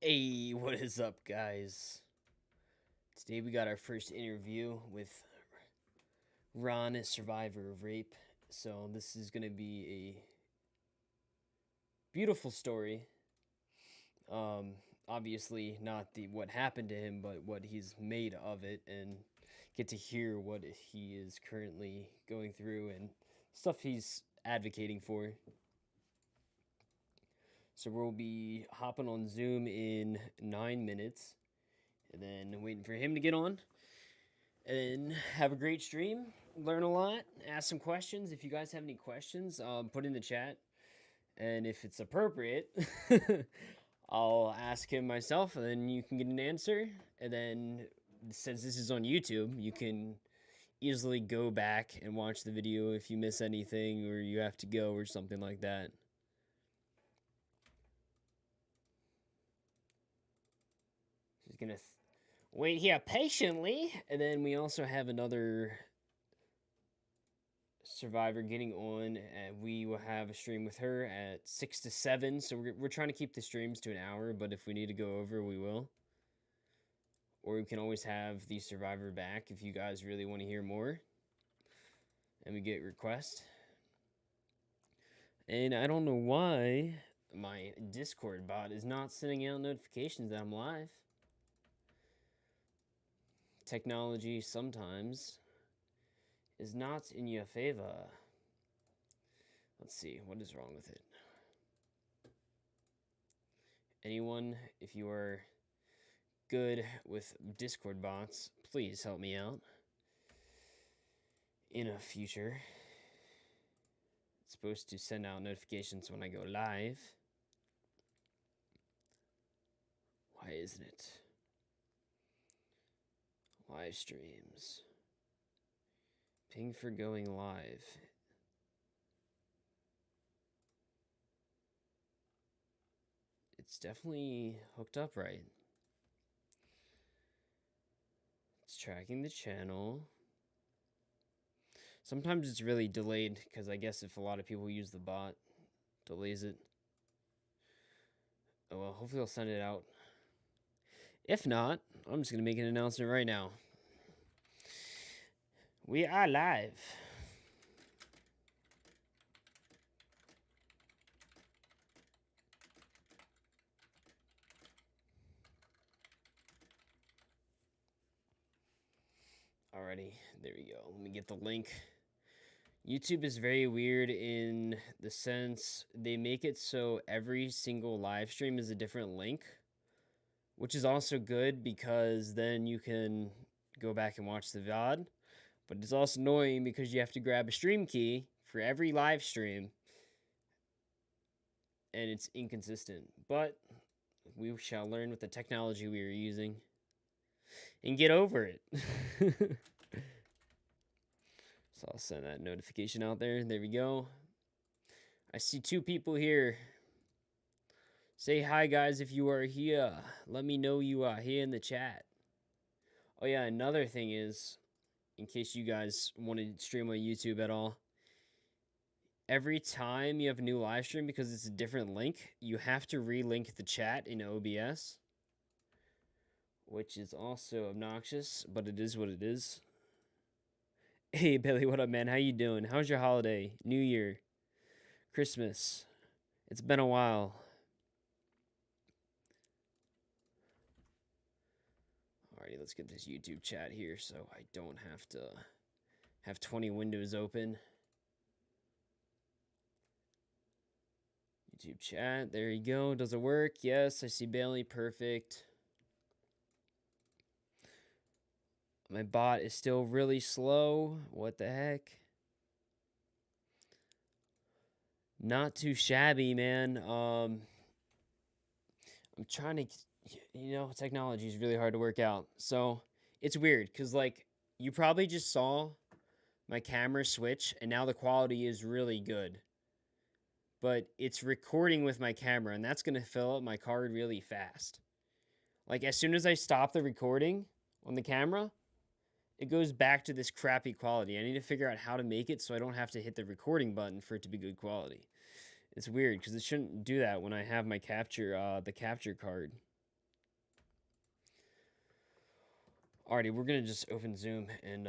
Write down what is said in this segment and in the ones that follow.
Hey, what is up, guys? Today we got our first interview with Ron, a survivor of rape. So this is gonna be a beautiful story. Obviously not the what happened to him, but what he's made of it, and get to hear what he is currently going through and stuff he's advocating for. So we'll be hopping on Zoom in 9 minutes, and then waiting for him to get on. And have a great stream. Learn a lot. Ask some questions. If you guys have any questions, put in the chat. And if it's appropriate, I'll ask him myself, and then you can get an answer. And then, since this is on YouTube, you can easily go back and watch the video if you miss anything or you have to go or something like that. She's gonna wait here patiently, and then we also have another survivor getting on, and we will have a stream with her at 6 to 7. So we're trying to keep the streams to an hour, but if we need to go over, we will. Or we can always have the survivor back if you guys really want to hear more and we get requests. And I don't know why my Discord bot is not sending out notifications that I'm live. Technology sometimes is not in your favor. Let's see, what is wrong with it? Anyone, if you are good with Discord bots, please help me out in a future. It's supposed to send out notifications when I go live. Why isn't it? Live streams. Ping for going live. It's definitely hooked up right. It's tracking the channel. Sometimes it's really delayed because I guess if a lot of people use the bot, delays it. Oh well, hopefully I'll send it out. If not, I'm just gonna make an announcement right now. We are live. Alrighty, there we go. Let me get the link. YouTube is very weird in the sense they make it so every single live stream is a different link, which is also good because then you can go back and watch the VOD. But it's also annoying because you have to grab a stream key for every live stream, and it's inconsistent. But we shall learn with the technology we are using and get over it. So I'll send that notification out there. There we go. I see 2 people here. Say hi, guys, if you are here. Let me know you are here in the chat. Oh, yeah, another thing is, in case you guys want to stream on YouTube at all, every time you have a new live stream, because it's a different link, you have to relink the chat in OBS, which is also obnoxious, but it is what it is. Hey, Billy, what up, man? How you doing? How's your holiday? New Year? Christmas? It's been a while. Alrighty, let's get this YouTube chat here so I don't have to have 20 windows open. YouTube chat, there you go. Does it work? Yes, I see Bailey. Perfect. My bot is still really slow. What the heck? Not too shabby, man. I'm trying to, technology is really hard to work out. So it's weird because, like, you probably just saw my camera switch and now the quality is really good. But it's recording with my camera, and that's going to fill up my card really fast. Like, as soon as I stop the recording on the camera, it goes back to this crappy quality. I need to figure out how to make it so I don't have to hit the recording button for it to be good quality. It's weird because it shouldn't do that when I have my capture, the capture card. Alrighty, we're gonna just open Zoom and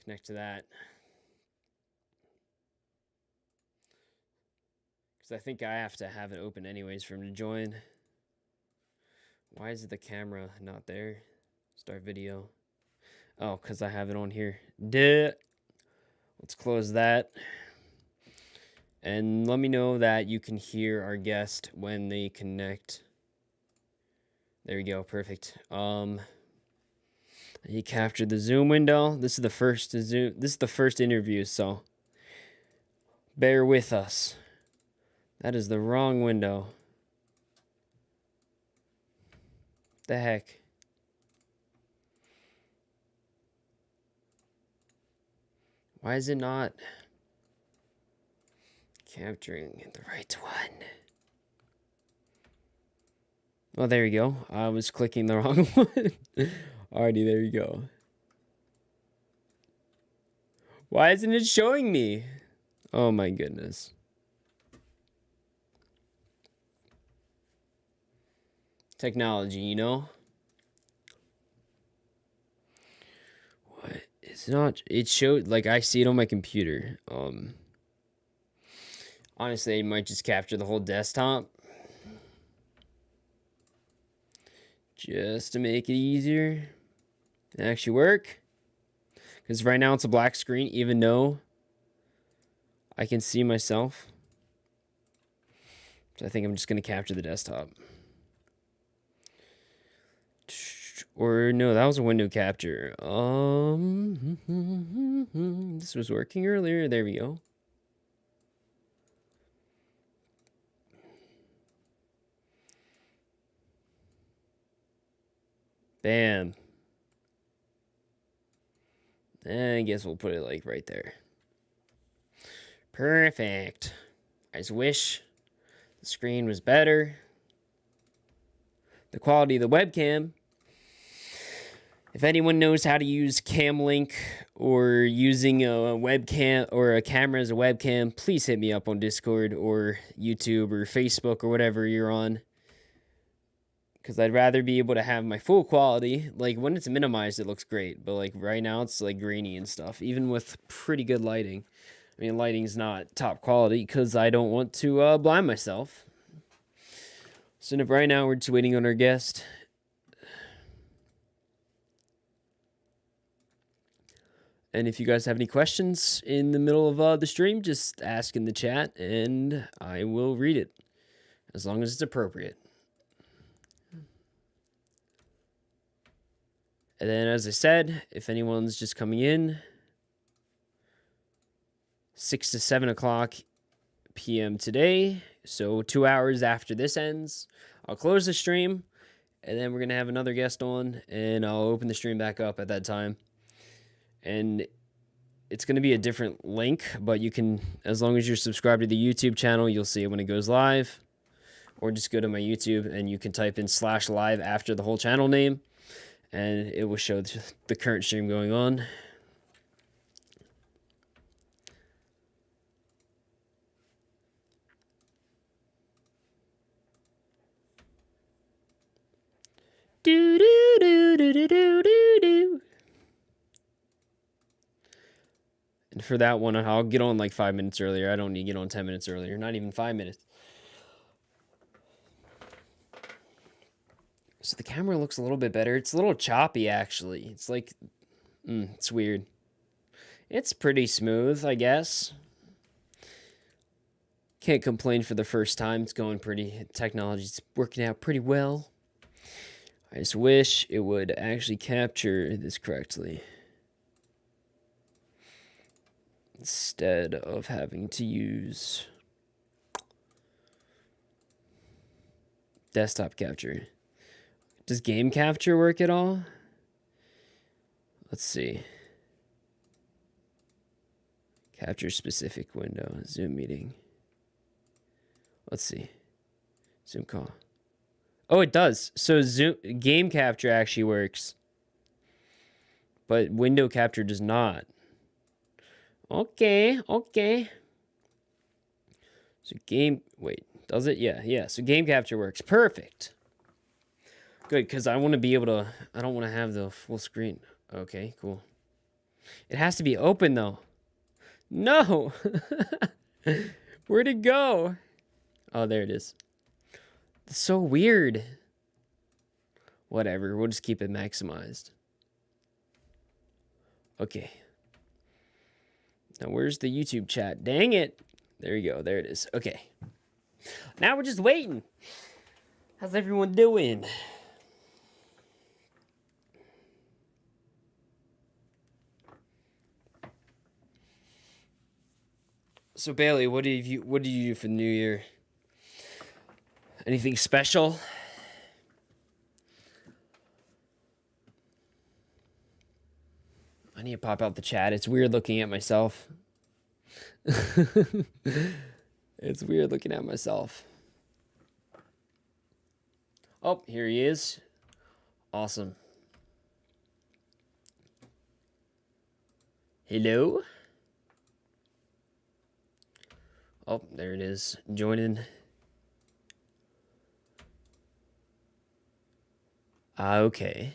connect to that. Because I think I have to have it open anyways for him to join. Why is the camera not there? Start video. Oh, because I have it on here. Duh. Let's close that. And let me know that you can hear our guest when they connect. There we go. Perfect. He captured the Zoom window. This is the first Zoom. This is the first interview, so bear with us. That is the wrong window. The heck? Why is it not capturing the right one? Oh, there you go. I was clicking the wrong one. Alrighty, there you go. Why isn't it showing me? Oh my goodness. Technology, you know? What? It's not, it showed, like, I see it on my computer. Honestly, it might just capture the whole desktop. Just to make it easier to actually work. Because right now it's a black screen, even though I can see myself. So I think I'm just going to capture the desktop. Or no, that was a window capture. This was working earlier. There we go. Bam. I guess we'll put it like right there. Perfect. I just wish the screen was better. The quality of the webcam. If anyone knows how to use Camlink or using a webcam or a camera as a webcam, please hit me up on Discord or YouTube or Facebook or whatever you're on. Because I'd rather be able to have my full quality. Like, when it's minimized, it looks great. But, like, right now, it's, like, grainy and stuff. Even with pretty good lighting. I mean, lighting's not top quality because I don't want to blind myself. So, right now, we're just waiting on our guest. And if you guys have any questions in the middle of the stream, just ask in the chat, and I will read it. As long as it's appropriate. And then, as I said, if anyone's just coming in, 6 to 7 o'clock p.m. today, so 2 hours after this ends, I'll close the stream, and then we're going to have another guest on, and I'll open the stream back up at that time. And it's going to be a different link, but you can, as long as you're subscribed to the YouTube channel, you'll see it when it goes live. Or just go to my YouTube, and you can type in /live after the whole channel name. And it will show the current stream going on. Do do do do do do do do. And for that one, I'll get on like 5 minutes earlier. I don't need to get on 10 minutes earlier. Not even 5 minutes. So the camera looks a little bit better. It's a little choppy, actually. It's like, it's weird. It's pretty smooth, I guess. Can't complain for the first time. It's going pretty, technology's working out pretty well. I just wish it would actually capture this correctly. Instead of having to use desktop capture. Does game capture work at all? Let's see. Capture specific window. Zoom meeting. Let's see. Zoom call. Oh, it does. So Zoom game capture actually works. But window capture does not. Okay. So wait, does it? Yeah. So game capture works. Perfect. Good, because I want to be able to. I don't want to have the full screen. Okay, cool. It has to be open though. No. Where'd it go? Oh, there it is. It's so weird. Whatever. We'll just keep it maximized. Okay. Now, where's the YouTube chat? Dang it. There you go. There it is. Okay. Now we're just waiting. How's everyone doing? So Bailey, what did you do for the new year? Anything special? I need to pop out the chat. It's weird looking at myself. It's weird looking at myself. Oh, here he is. Awesome. Hello? Oh, there it is. Joining. Okay.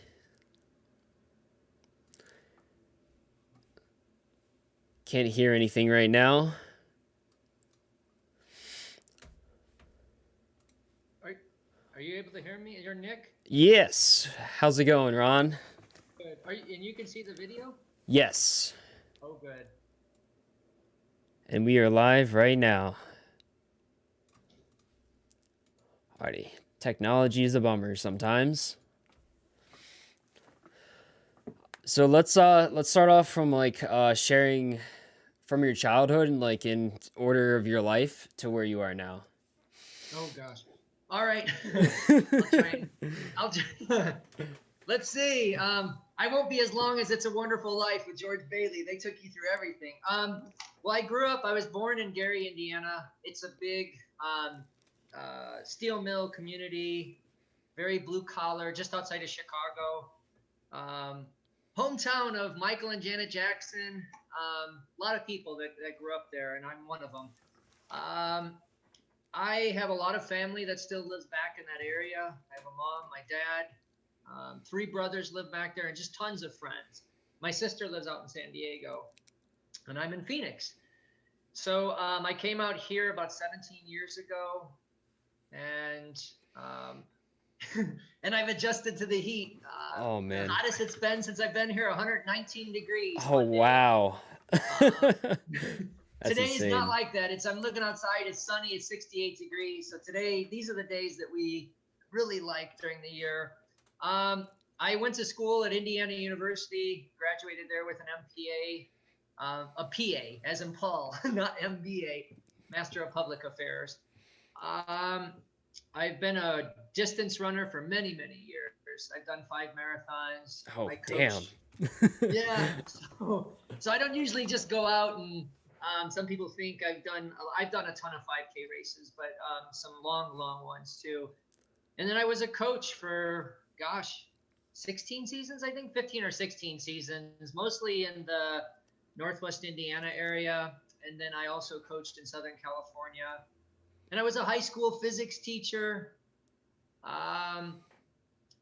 Can't hear anything right now. Are you able to hear me? You're Nick? Yes. How's it going, Ron? Good. And you can see the video? Yes. Oh, good. And we are live right now. Alrighty. Technology is a bummer sometimes. So let's start off from like sharing from your childhood and like in order of your life to where you are now. Oh gosh. All right. I'll try. Let's see. I won't be as long as It's a Wonderful Life with George Bailey. They took you through everything. Well, I was born in Gary, Indiana. It's a big steel mill community, very blue collar, just outside of Chicago. Hometown of Michael and Janet Jackson. A lot of people that grew up there, and I'm one of them. I have a lot of family that still lives back in that area. I have a mom, my dad, 3 brothers live back there, and just tons of friends. My sister lives out in San Diego, and I'm in Phoenix. So I came out here about 17 years ago, and and I've adjusted to the heat. Oh man, the hottest it's been since I've been here, 119 degrees. Oh wow. Today is insane. not like that. I'm looking outside. It's sunny. It's 68 degrees. So today, these are the days that we really like during the year. I went to school at Indiana University, graduated there with an MPA, a PA, as in Paul, not MBA, Master of Public Affairs. I've been a distance runner for many, many years. I've done 5 marathons. Oh, damn. Yeah. So I don't usually just go out and some people think I've done a ton of 5K races, but some long ones too. And then I was a coach for 16 seasons, I think 15 or 16 seasons, mostly in the Northwest Indiana area. And then I also coached in Southern California. And I was a high school physics teacher.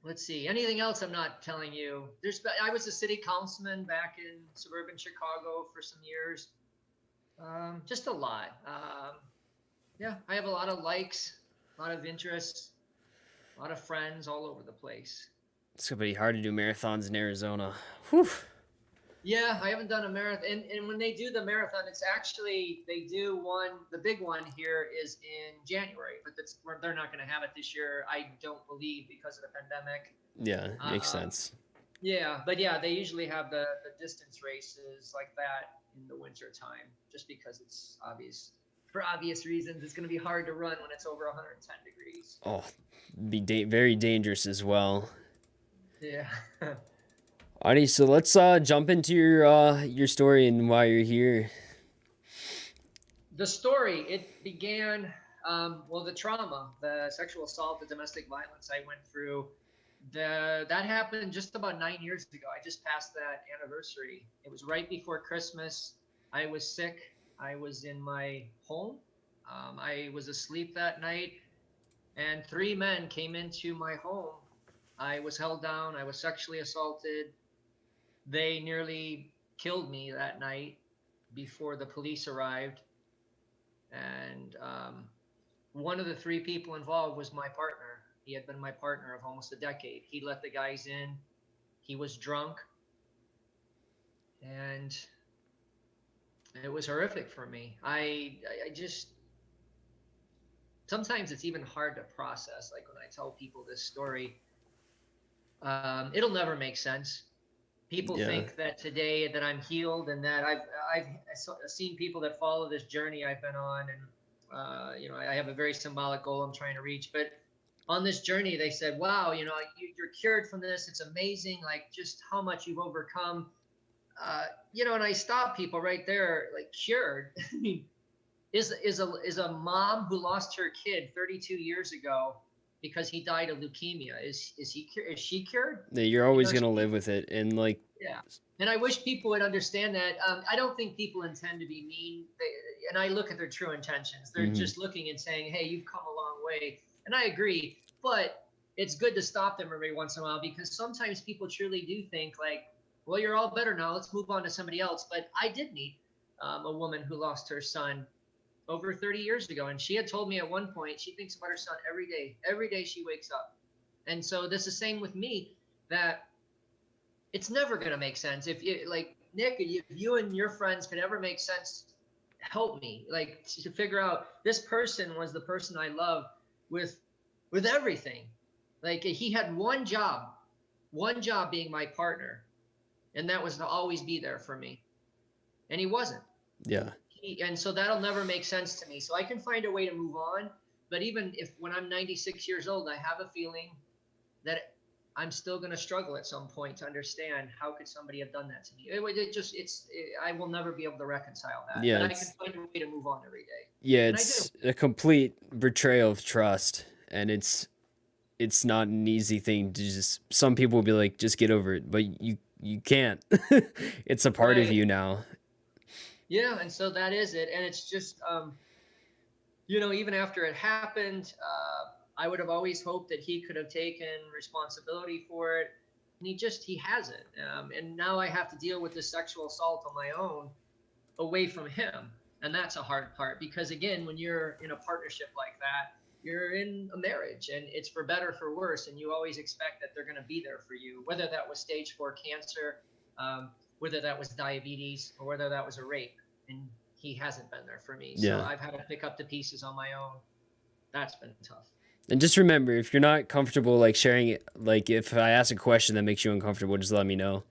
Let's see, anything else I'm not telling you? I was a city councilman back in suburban Chicago for some years. Just a lot. Yeah, I have a lot of likes, a lot of interests, a lot of friends all over the place. It's gonna be hard to do marathons in Arizona. Whew. Yeah, I haven't done a marathon. And when they do the marathon, it's actually, they do one, the big one here is in January, but they're not going to have it this year, I don't believe, because of the pandemic. Yeah, makes sense. Yeah, but yeah, they usually have the distance races like that in the winter time, just because it's obvious. For obvious reasons, it's going to be hard to run when it's over 110 degrees. Oh, be very dangerous as well. Yeah. Alrighty, so let's jump into your story and why you're here. The story, it began, the trauma, the sexual assault, the domestic violence I went through, that happened just about 9 years ago. I just passed that anniversary. It was right before Christmas. I was sick. I was in my home. I was asleep that night, and 3 men came into my home I was held down. I was sexually assaulted. They nearly killed me that night before the police arrived. And one of the three people involved was my partner. He had been my partner of almost a decade. He let the guys in. He was drunk, and it was horrific for me. I just sometimes it's even hard to process. Like when I tell people this story, it'll never make sense. People Yeah. think that today that I'm healed and that I've seen people that follow this journey I've been on, and I have a very symbolic goal I'm trying to reach. But on this journey, they said, "Wow, you're cured from this. It's amazing, like just how much you've overcome." And I stop people right there, like cured. I mean, is a mom who lost her kid 32 years ago because he died of leukemia, is she cured? You're You always know, gonna live with it, and like, yeah. And I wish people would understand that. I don't think people intend to be mean. And I look at their true intentions. They're mhm. just looking and saying, hey, you've come a long way. And I agree. But it's good to stop them every once in a while, because sometimes people truly do think, like, well, you're all better now. Let's move on to somebody else. But I did meet a woman who lost her son over 30 years ago. And she had told me at one point she thinks about her son every day. Every day she wakes up. And so this is the same with me, that it's never going to make sense. If you like Nick, if you and your friends could ever make sense, help me, like, to figure out this person was the person I love with everything. Like, he had one job being my partner, and that was to always be there for me, and he wasn't. Yeah. And so that'll never make sense to me. So I can find a way to move on, but even if when I'm 96 years old, I have a feeling that I'm still going to struggle at some point to understand how could somebody have done that to me. I will never be able to reconcile that, Yeah, but I can it's find a way to move on every day. yeah, And I do. it's a complete betrayal of trust, and it's not an easy thing to just. Some people will be like, just get over it, but you can't. It's a part of Right. you now. Yeah. And so that is it. And it's just, even after it happened, I would have always hoped that he could have taken responsibility for it. And he hasn't. And now I have to deal with this sexual assault on my own, away from him. And that's a hard part, because again, when you're in a partnership like that, you're in a marriage, and it's for better, for worse. And you always expect that they're going to be there for you, whether that was stage 4 cancer, whether that was diabetes, or whether that was a rape. And he hasn't been there for me. So Yeah. I've had to pick up the pieces on my own. That's been tough. And just remember, if you're not comfortable like sharing it, like if I ask a question that makes you uncomfortable, just let me know.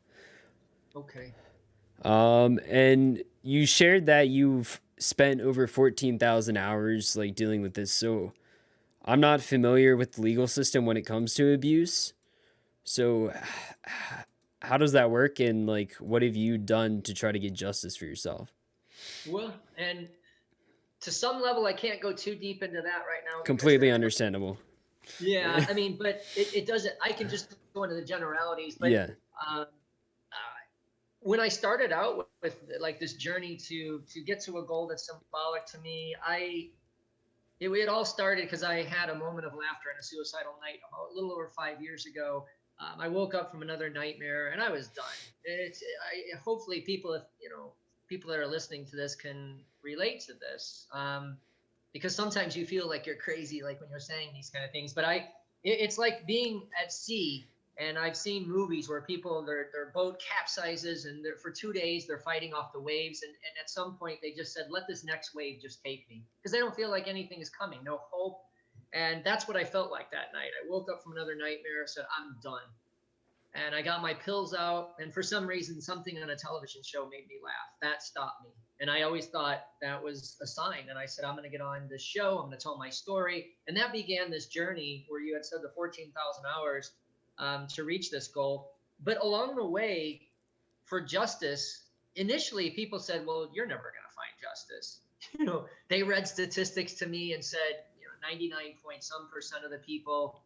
Okay. And you shared that you've spent over 14,000 hours like dealing with this. So I'm not familiar with the legal system when it comes to abuse. So how does that work, and like what have you done to try to get justice for yourself? Well, and to some level, I can't go too deep into that right now, because Completely understandable. yeah, I mean, but it doesn't. I can just go into the generalities. But Yeah. um, when I started out with like this journey to get to a goal that's symbolic to me, it all started because I had a moment of laughter on a suicidal night a little over 5 years ago. I woke up from another nightmare and I was done. Hopefully people, if people that are listening to this can relate to this, because sometimes you feel like you're crazy, like when you're saying these kind of things. But it's like being at sea. And I've seen movies where their boat capsizes, and for 2 days they're fighting off the waves, and at some point they just said, let this next wave just take me, because they don't feel like anything is coming, no hope. And that's what I felt like that night. I woke up from another nightmare, said, I'm done. And I got my pills out, and for some reason something on a television show made me laugh. That stopped me. And I always thought that was a sign. And I said, I'm going to get on this show, I'm going to tell my story. And that began this journey where you had said the 14,000 hours to reach this goal. But along the way, for justice, initially people said, well, you're never going to find justice. They read statistics to me and said, 99 point some percent of the people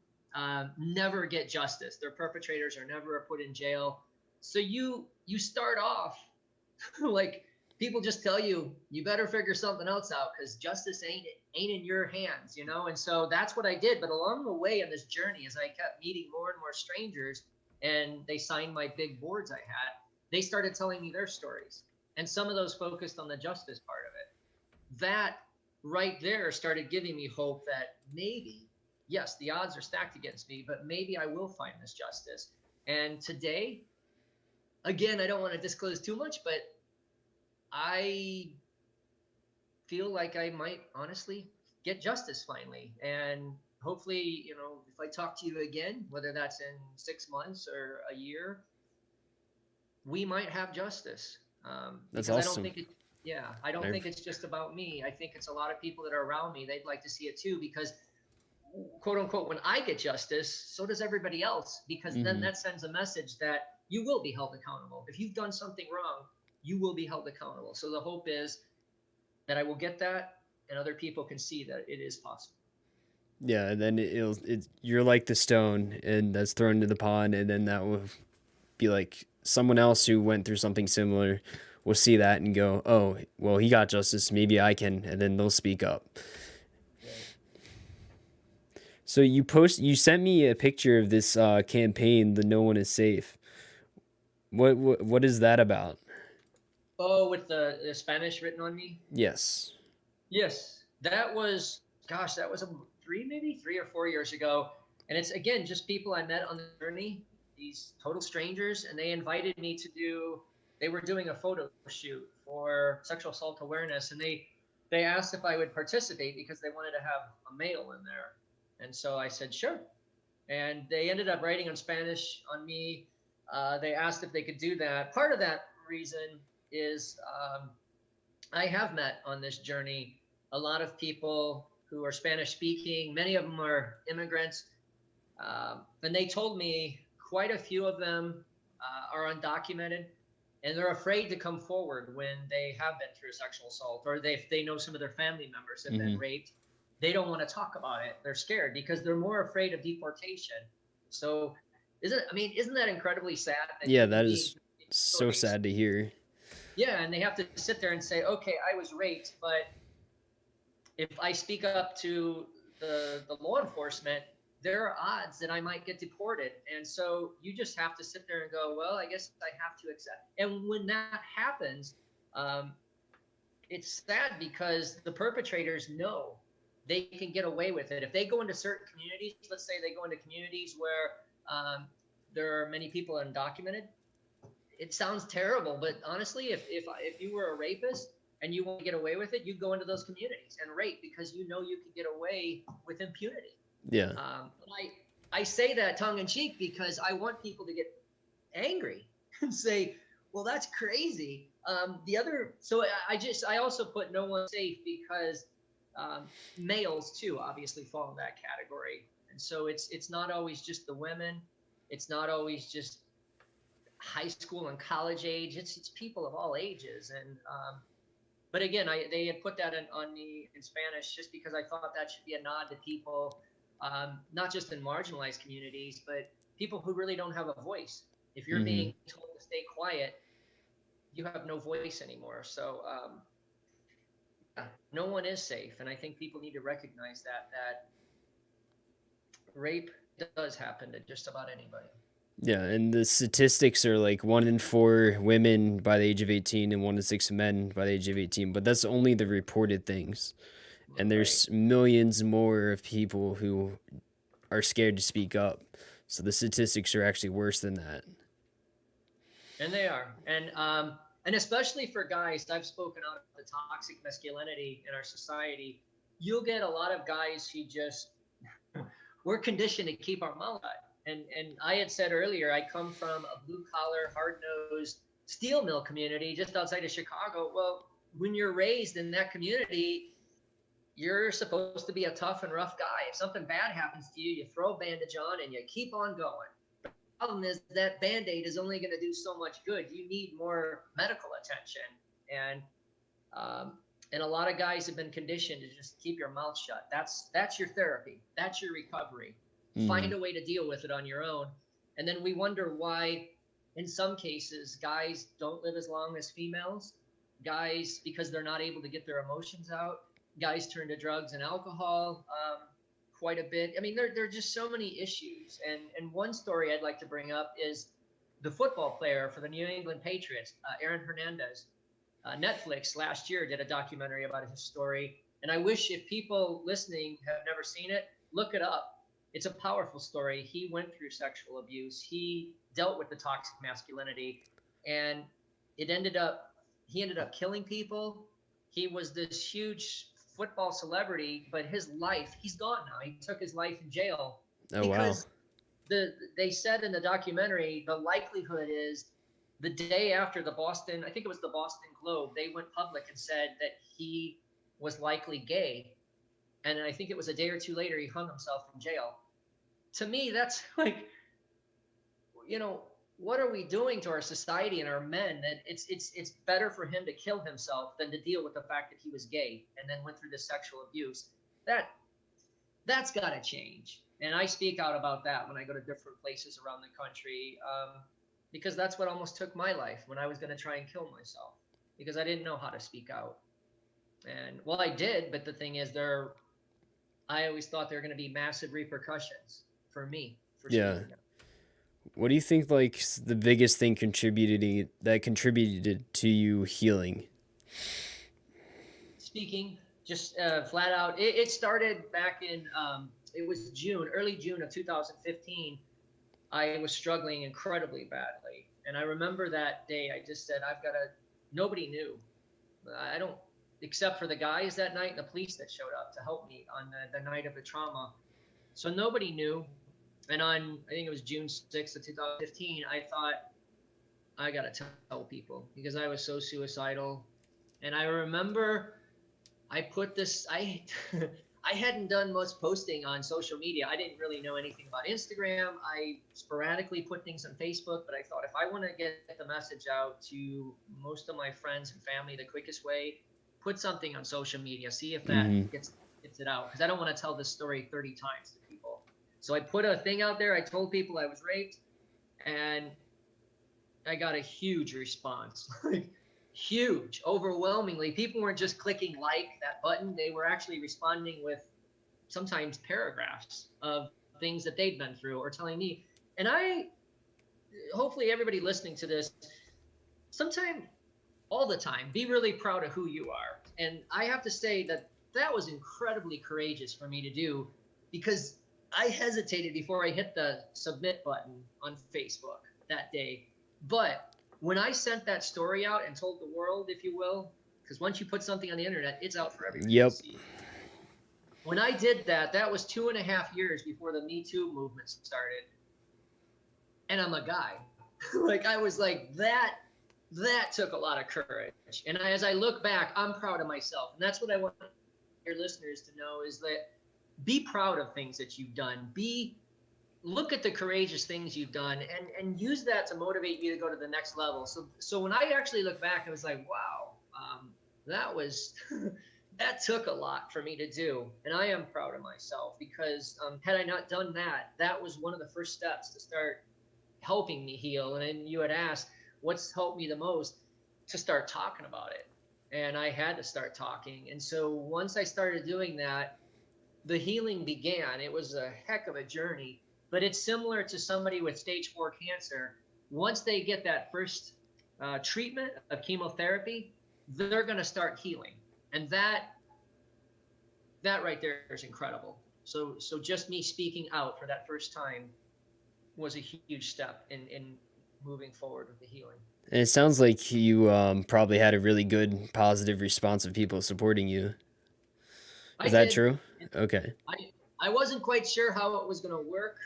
never get justice. Their perpetrators are never put in jail. So you start off like people just tell you, you better figure something else out because justice ain't in your hands, you know? And so that's what I did. But along the way in this journey, as I kept meeting more and more strangers and they signed my big boards I had, they started telling me their stories. And some of those focused on the justice part of it. That right there started giving me hope that maybe, yes, the odds are stacked against me, but maybe I will find this justice. And today, again, I don't want to disclose too much, but I feel like I might honestly get justice finally. And hopefully, you know, if I talk to you again, whether that's in 6 months or a year, we might have justice. That's Because I don't awesome. think it, yeah, I don't think it's just about me. I think it's a lot of people that are around me. They'd like to see it too, because quote unquote, when I get justice, so does everybody else, because then Mm-hmm. that sends a message that you will be held accountable. If you've done something wrong, you will be held accountable. So the hope is that I will get that and other people can see that it is possible. Yeah, and then you're like the stone, and that's thrown into the pond, and then that will be like someone else who went through something similar will see that and go, "Oh, well, he got justice. Maybe I can," and then they'll speak up. Right. So you sent me a picture of this campaign, the "No One Is Safe." What is that about? Oh, with the Spanish written on me? Yes. Yes. That was, gosh, that was maybe 3 or 4 years ago. And it's, again, just people I met on the journey, these total strangers, and they invited me to they were doing a photo shoot for sexual assault awareness. And they asked if I would participate because they wanted to have a male in there. And so I said, sure. And they ended up writing on Spanish on me. They asked if they could do that. Part of that reason is I have met on this journey a lot of people who are Spanish speaking. Many of them are immigrants. And they told me quite a few of them are undocumented and they're afraid to come forward when they have been through sexual assault, or if they know some of their family members have been Mm-hmm. raped. They don't want to talk about it. They're scared because they're more afraid of deportation. So isn't that incredibly sad that Yeah, human that beings is have these so stories? sad to hear. Yeah, and they have to sit there and say, okay, I was raped, but if I speak up to the law enforcement, there are odds that I might get deported. And so you just have to sit there and go, well, I guess I have to accept. And when that happens, um, it's sad because the perpetrators know they can get away with it. If they go into certain communities, let's say they go into communities where there are many people undocumented, it sounds terrible, but honestly, if you were a rapist and you want to get away with it, you go into those communities and rape because you know you can get away with impunity. Yeah. But I say that tongue in cheek because I want people to get angry and say, "Well, that's crazy." I also put no one safe because males too obviously fall in that category, and so it's not always just the women, it's not always just high school and college age. It's people of all ages. And but again, they had put that on me in Spanish just because I thought that should be a nod to people, not just in marginalized communities, but people who really don't have a voice. If you're Mm-hmm. being told to stay quiet, you have no voice anymore. So yeah, no one is safe, and I think people need to recognize that rape does happen to just about anybody. Yeah, and the statistics are like 1 in 4 women by the age of 18 and 1 in 6 men by the age of 18, but that's only the reported things. And Right. there's millions more of people who are scared to speak up. So the statistics are actually worse than that. And they are. And especially for guys, I've spoken out of the toxic masculinity in our society. You'll get a lot of guys who just we're conditioned to keep our mouth shut. And I had said earlier, I come from a blue collar, hard nosed steel mill community just outside of Chicago. Well, when you're raised in that community, you're supposed to be a tough and rough guy. If something bad happens to you, you throw a bandage on and you keep on going. Problem is that band-aid is only going to do so much good. You need more medical attention. And um, and a lot of guys have been conditioned to just keep your mouth shut. That's your therapy. That's your recovery. Mm-hmm. Find a way to deal with it on your own. And then we wonder why in some cases guys don't live as long as females. guys, because they're not able to get their emotions out, guys turn to drugs and alcohol quite a bit. I mean, there are just so many issues. And one story I'd like to bring up is the football player for the New England Patriots, Aaron Hernandez. Netflix last year did a documentary about his story, and I wish if people listening have never seen it, look it up. It's a powerful story. He went through sexual abuse. He dealt with the toxic masculinity, and it ended up he ended up killing people. He was this huge football celebrity, but his life, he's gone now. He took his life in jail Oh wow. because they said in the documentary the likelihood is the day after the Boston, I think it was the Boston Globe, they went public and said that he was likely gay. And I think it was a day or two later he hung himself in jail. To me, that's like, you know, what are we doing to our society and our men that it's better for him to kill himself than to deal with the fact that he was gay and then went through this sexual abuse? That's got to change. And I speak out about that when I go to different places around the country, because that's what almost took my life when I was going to try and kill myself because I didn't know how to speak out. And well, I did, but the thing is, I always thought there were going to be massive repercussions for me for Yeah. speaking out. What do you think like the biggest thing contributed to you healing? Speaking, just flat out, it started back in it was early June of 2015. I was struggling incredibly badly. And I remember that day, I just said, nobody knew. I don't, except for the guys that night and the police that showed up to help me on the night of the trauma. So nobody knew. And on, I think it was June 6th of 2015, I thought, I got to tell people because I was so suicidal. And I remember I put this, I hadn't done much posting on social media. I didn't really know anything about Instagram. I sporadically put things on Facebook, but I thought if I want to get the message out to most of my friends and family the quickest way, put something on social media, see if that gets it out. Because I don't want to tell this story 30 times to people. So I put a thing out there. I told people I was raped, and I got a huge response. Huge, overwhelmingly. People weren't just clicking like that button. They were actually responding with sometimes paragraphs of things that they'd been through or telling me. And hopefully everybody listening to this, sometime, all the time, be really proud of who you are. And I have to say that was incredibly courageous for me to do because I hesitated before I hit the submit button on Facebook that day. But when I sent that story out and told the world, if you will, because once you put something on the internet, it's out for everybody to see. When I did that, that was 2.5 years before the Me Too movement started. And I'm a guy. Like, I was like, that took a lot of courage. And as I look back, I'm proud of myself. And that's what I want your listeners to know is that be proud of things that you've done. Look at the courageous things you've done and use that to motivate you to go to the next level. So when I actually look back, I was like, wow, that took a lot for me to do. And I am proud of myself because had I not done that, that was one of the first steps to start helping me heal. And then you had asked, what's helped me the most? To start talking about it. And I had to start talking. And so once I started doing that, the healing began. It was a heck of a journey. But it's similar to somebody with stage 4 cancer. Once they get that first treatment of chemotherapy, they're going to start healing. And that right there is incredible. So just me speaking out for that first time was a huge step in moving forward with the healing. And it sounds like you probably had a really good positive response of people supporting you. Is that true? Okay. I wasn't quite sure how it was going to work.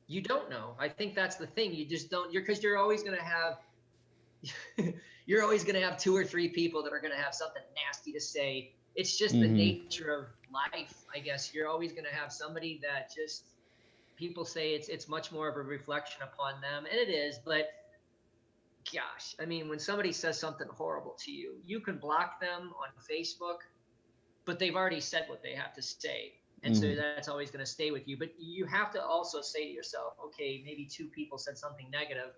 You don't know. I think that's the thing. You just don't. Because you're always going to have. You're always going to have 2 or 3 people that are going to have something nasty to say. It's just the nature of life, I guess. You're always going to have somebody that just people say it's much more of a reflection upon them, and it is. But gosh, I mean, when somebody says something horrible to you, you can block them on Facebook. But they've already said what they have to say. And so that's always going to stay with you. But you have to also say to yourself, okay, maybe 2 people said something negative.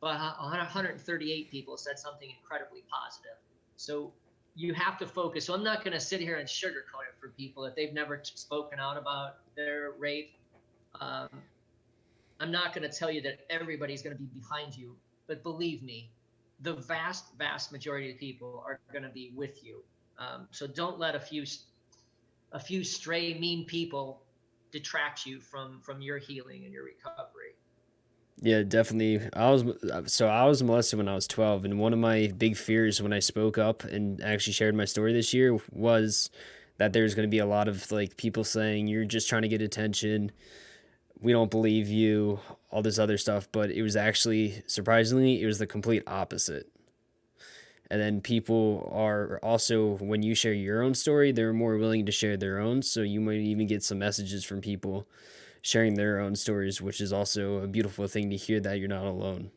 but 138 people said something incredibly positive. So you have to focus. So I'm not going to sit here and sugarcoat it for people if they've never spoken out about their rape. Um, I'm not going to tell you that everybody's going to be behind you, but believe me, the vast, vast majority of people are going to be with you. So don't let a few stray mean people detract you from your healing and your recovery. Yeah, definitely. I was molested when I was 12, and one of my big fears when I spoke up and actually shared my story this year was that there's going to be a lot of like people saying you're just trying to get attention, we don't believe you, all this other stuff, but it was actually surprisingly it was the complete opposite. And then people are also, when you share your own story, they're more willing to share their own, so you might even get some messages from people sharing their own stories, which is also a beautiful thing to hear that you're not alone.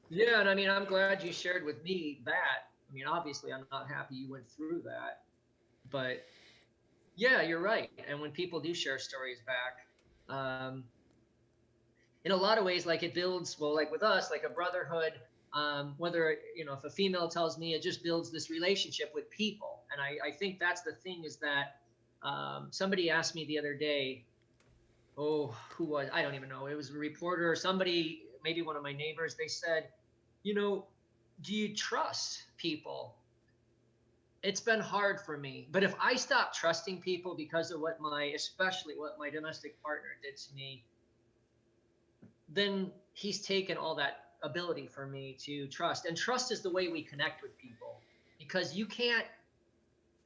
Yeah, and I mean, I'm glad you shared with me that. I mean, obviously, I'm not happy you went through that, but yeah, you're right. And when people do share stories back, in a lot of ways, like it builds, well, like with us, like a brotherhood. Whether if a female tells me, it just builds this relationship with people, and I think that's the thing is that somebody asked me the other day, oh, who was, I don't even know, it was a reporter or somebody, maybe one of my neighbors. They said, you know, do you trust people? It's been hard for me, but if I stop trusting people because of especially what my domestic partner did to me, then he's taken all that ability for me to trust. And trust is the way we connect with people, because you can't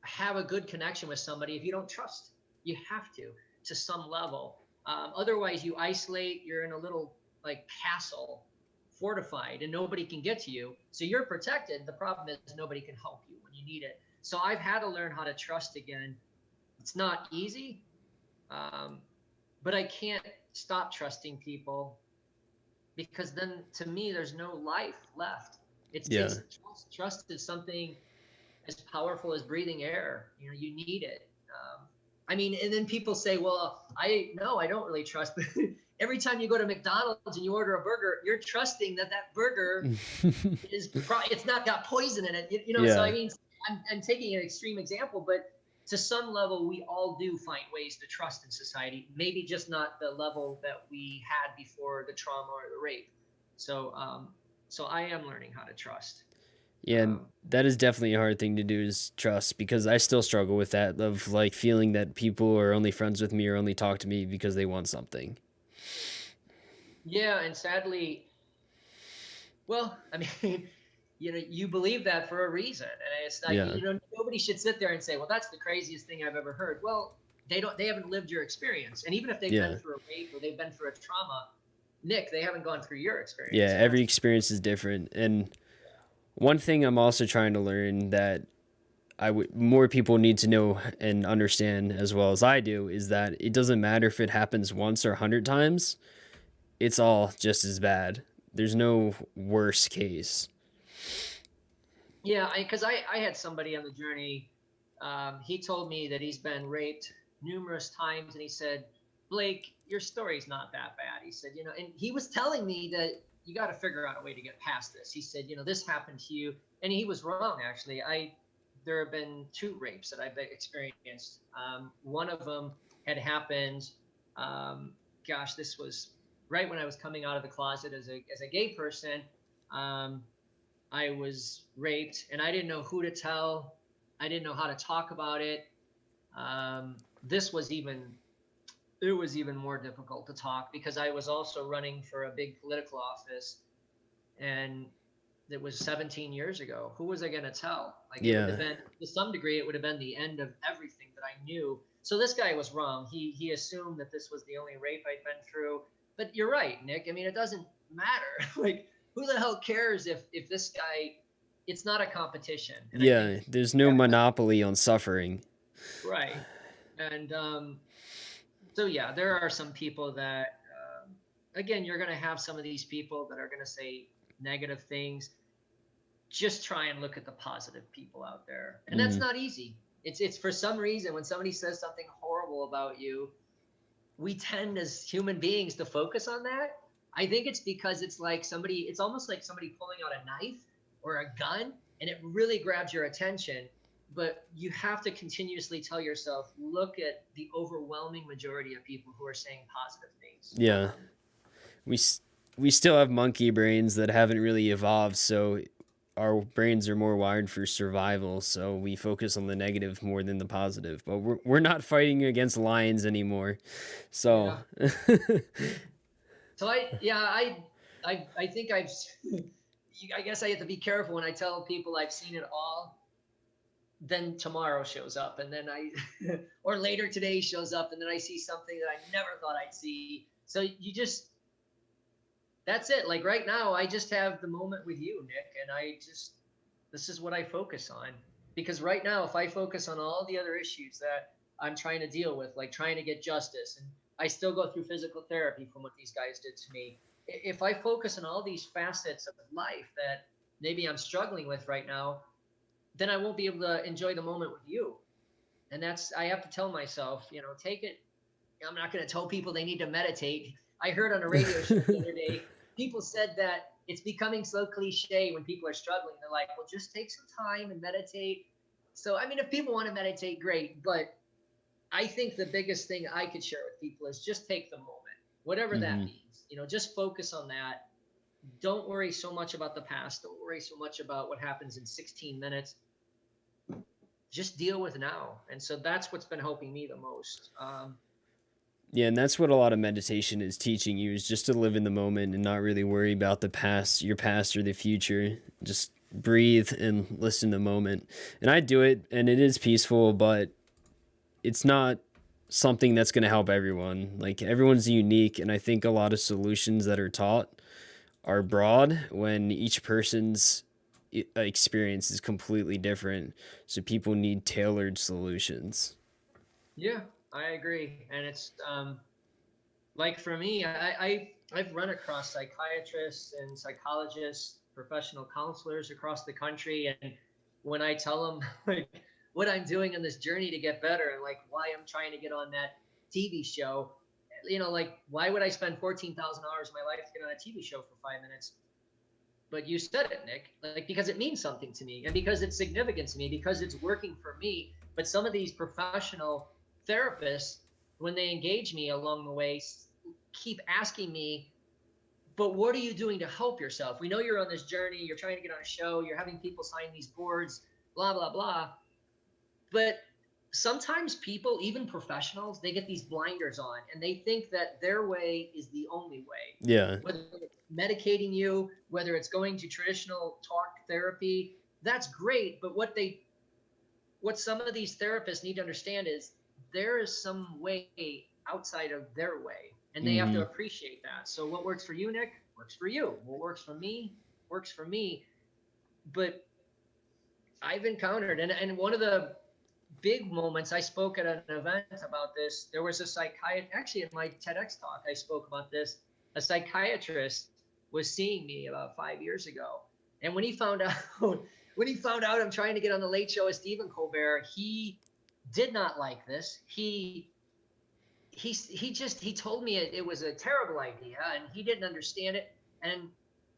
have a good connection with somebody if you don't trust. You have to some level. Otherwise, you isolate. You're in a little like castle, fortified, and nobody can get to you. So you're protected. The problem is nobody can help you when you need it. So I've had to learn how to trust again. It's not easy, but I can't stop trusting people, because then to me there's no life left. It Yeah. takes trust. Trust is something as powerful as breathing air. You need it. I mean, and then people say, well, I don't really trust. But every time you go to McDonald's and you order a burger, you're trusting that burger it's not got poison in it. Yeah. So I mean, I'm taking an extreme example, but to some level, we all do find ways to trust in society. Maybe just not the level that we had before the trauma or the rape. So I am learning how to trust. Yeah, and that is definitely a hard thing to do, is trust, because I still struggle with that, of like feeling that people are only friends with me or only talk to me because they want something. Yeah, and sadly, well, I mean, you believe that for a reason, and it's like, Yeah. nobody should sit there and say, well, that's the craziest thing I've ever heard. Well, they haven't lived your experience, and even if they've Yeah. been through a rape or they've been through a trauma, Nick, they haven't gone through your experience. Yeah, every experience is different. And one thing I'm also trying to learn that more people need to know and understand as well as I do is that it doesn't matter if it happens once or 100 times. It's all just as bad. There's no worst case. Yeah, because I had somebody on the journey. He told me that he's been raped numerous times, and he said, Blake, your story's not that bad. He said, and he was telling me that you got to figure out a way to get past this. He said, this happened to you, and he was wrong. Actually, there have been 2 rapes that I've experienced. One of them had happened. This was right when I was coming out of the closet as a gay person. I was raped, and I didn't know who to tell. I didn't know how to talk about it. This was it was even more difficult to talk, because I was also running for a big political office, and it was 17 years ago. Who was I going to tell? Like, it would have been, to some degree, it would have been the end of everything that I knew. So this guy was wrong. He assumed that this was the only rape I'd been through. But you're right, Nick. I mean, it doesn't matter. Like, who the hell cares if this guy? It's not a competition. And there's no monopoly on suffering. Right. And so yeah, there are some people that again, you're going to have some of these people that are going to say negative things. Just try and look at the positive people out there, and that's not easy. It's for some reason, when somebody says something horrible about you, we tend as human beings to focus on that. I think it's because it's like it's almost like somebody pulling out a knife or a gun, and it really grabs your attention. But you have to continuously tell yourself, look at the overwhelming majority of people who are saying positive things. Yeah. We we still have monkey brains that haven't really evolved, so our brains are more wired for survival, so we focus on the negative more than the positive. But we're not fighting against lions anymore. So Yeah. So I think I guess I have to be careful when I tell people I've seen it all. Then tomorrow shows up, and then or later today shows up, and then I see something that I never thought I'd see. So you just, that's it. Like right now, I just have the moment with you, Nick, and this is what I focus on. Because right now, if I focus on all the other issues that I'm trying to deal with, like trying to get justice, and I still go through physical therapy from what these guys did to me. If I focus on all these facets of life that maybe I'm struggling with right now, then I won't be able to enjoy the moment with you. And I have to tell myself, take it. I'm not going to tell people they need to meditate. I heard on a radio show the other day, people said that it's becoming so cliche when people are struggling. They're like, well, just take some time and meditate. So, I mean, if people want to meditate, great. But I think the biggest thing I could share with people is just take the moment, whatever that means. Just focus on that. Don't worry so much about the past. Don't worry so much about what happens in 16 minutes. Just deal with now. And so that's what's been helping me the most. Yeah, and that's what a lot of meditation is teaching you, is just to live in the moment and not really worry about your past or the future. Just breathe and listen to the moment. And I do it, and it is peaceful, but it's not something that's going to help everyone. Like, everyone's unique, and I think a lot of solutions that are taught are broad when each person's experience is completely different. So people need tailored solutions. Yeah, I agree. And it's like for me, I've run across psychiatrists and psychologists, professional counselors across the country, and when I tell them like what I'm doing in this journey to get better and like why I'm trying to get on that TV show, like why would I spend 14,000 hours of my life to get on a TV show for 5 minutes? But you said it, Nick, like because it means something to me and because it's significant to me, because it's working for me. But some of these professional therapists, when they engage me along the way, keep asking me, but what are you doing to help yourself? We know you're on this journey, you're trying to get on a show, you're having people sign these boards, blah, blah, blah. But sometimes people, even professionals, they get these blinders on and they think that their way is the only way. Yeah. Whether it's medicating you, whether it's going to traditional talk therapy, that's great. But what some of these therapists need to understand is there is some way outside of their way, and they have to appreciate that. So what works for you, Nick, works for you. What works for me, works for me. But I've encountered, and one of the big moments, I spoke at an event about this. There was a psychiatrist, actually in my TEDx talk, I spoke about this. A psychiatrist was seeing me about 5 years ago. And when he found out I'm trying to get on the Late Show with Stephen Colbert, he did not like this. He told me it was a terrible idea and he didn't understand it. And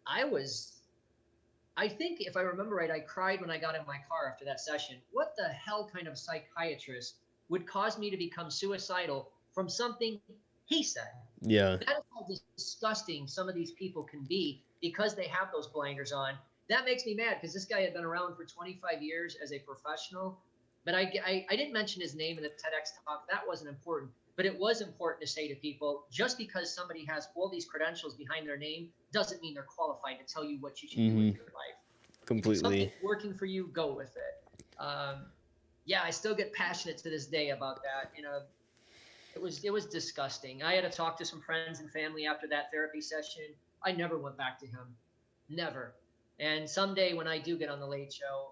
I think if I remember right, I cried when I got in my car after that session. What the hell kind of psychiatrist would cause me to become suicidal from something he said? Yeah. That is how disgusting some of these people can be because they have those blinders on. That makes me mad because this guy had been around for 25 years as a professional. But I didn't mention his name in the TEDx talk. That wasn't important. But it was important to say to people, just because somebody has all these credentials behind their name doesn't mean they're qualified to tell you what you should do with your life. Completely. If something's working for you, go with it. Yeah, I still get passionate to this day about that. It was disgusting. I had to talk to some friends and family after that therapy session. I never went back to him. Never. And someday when I do get on the Late Show,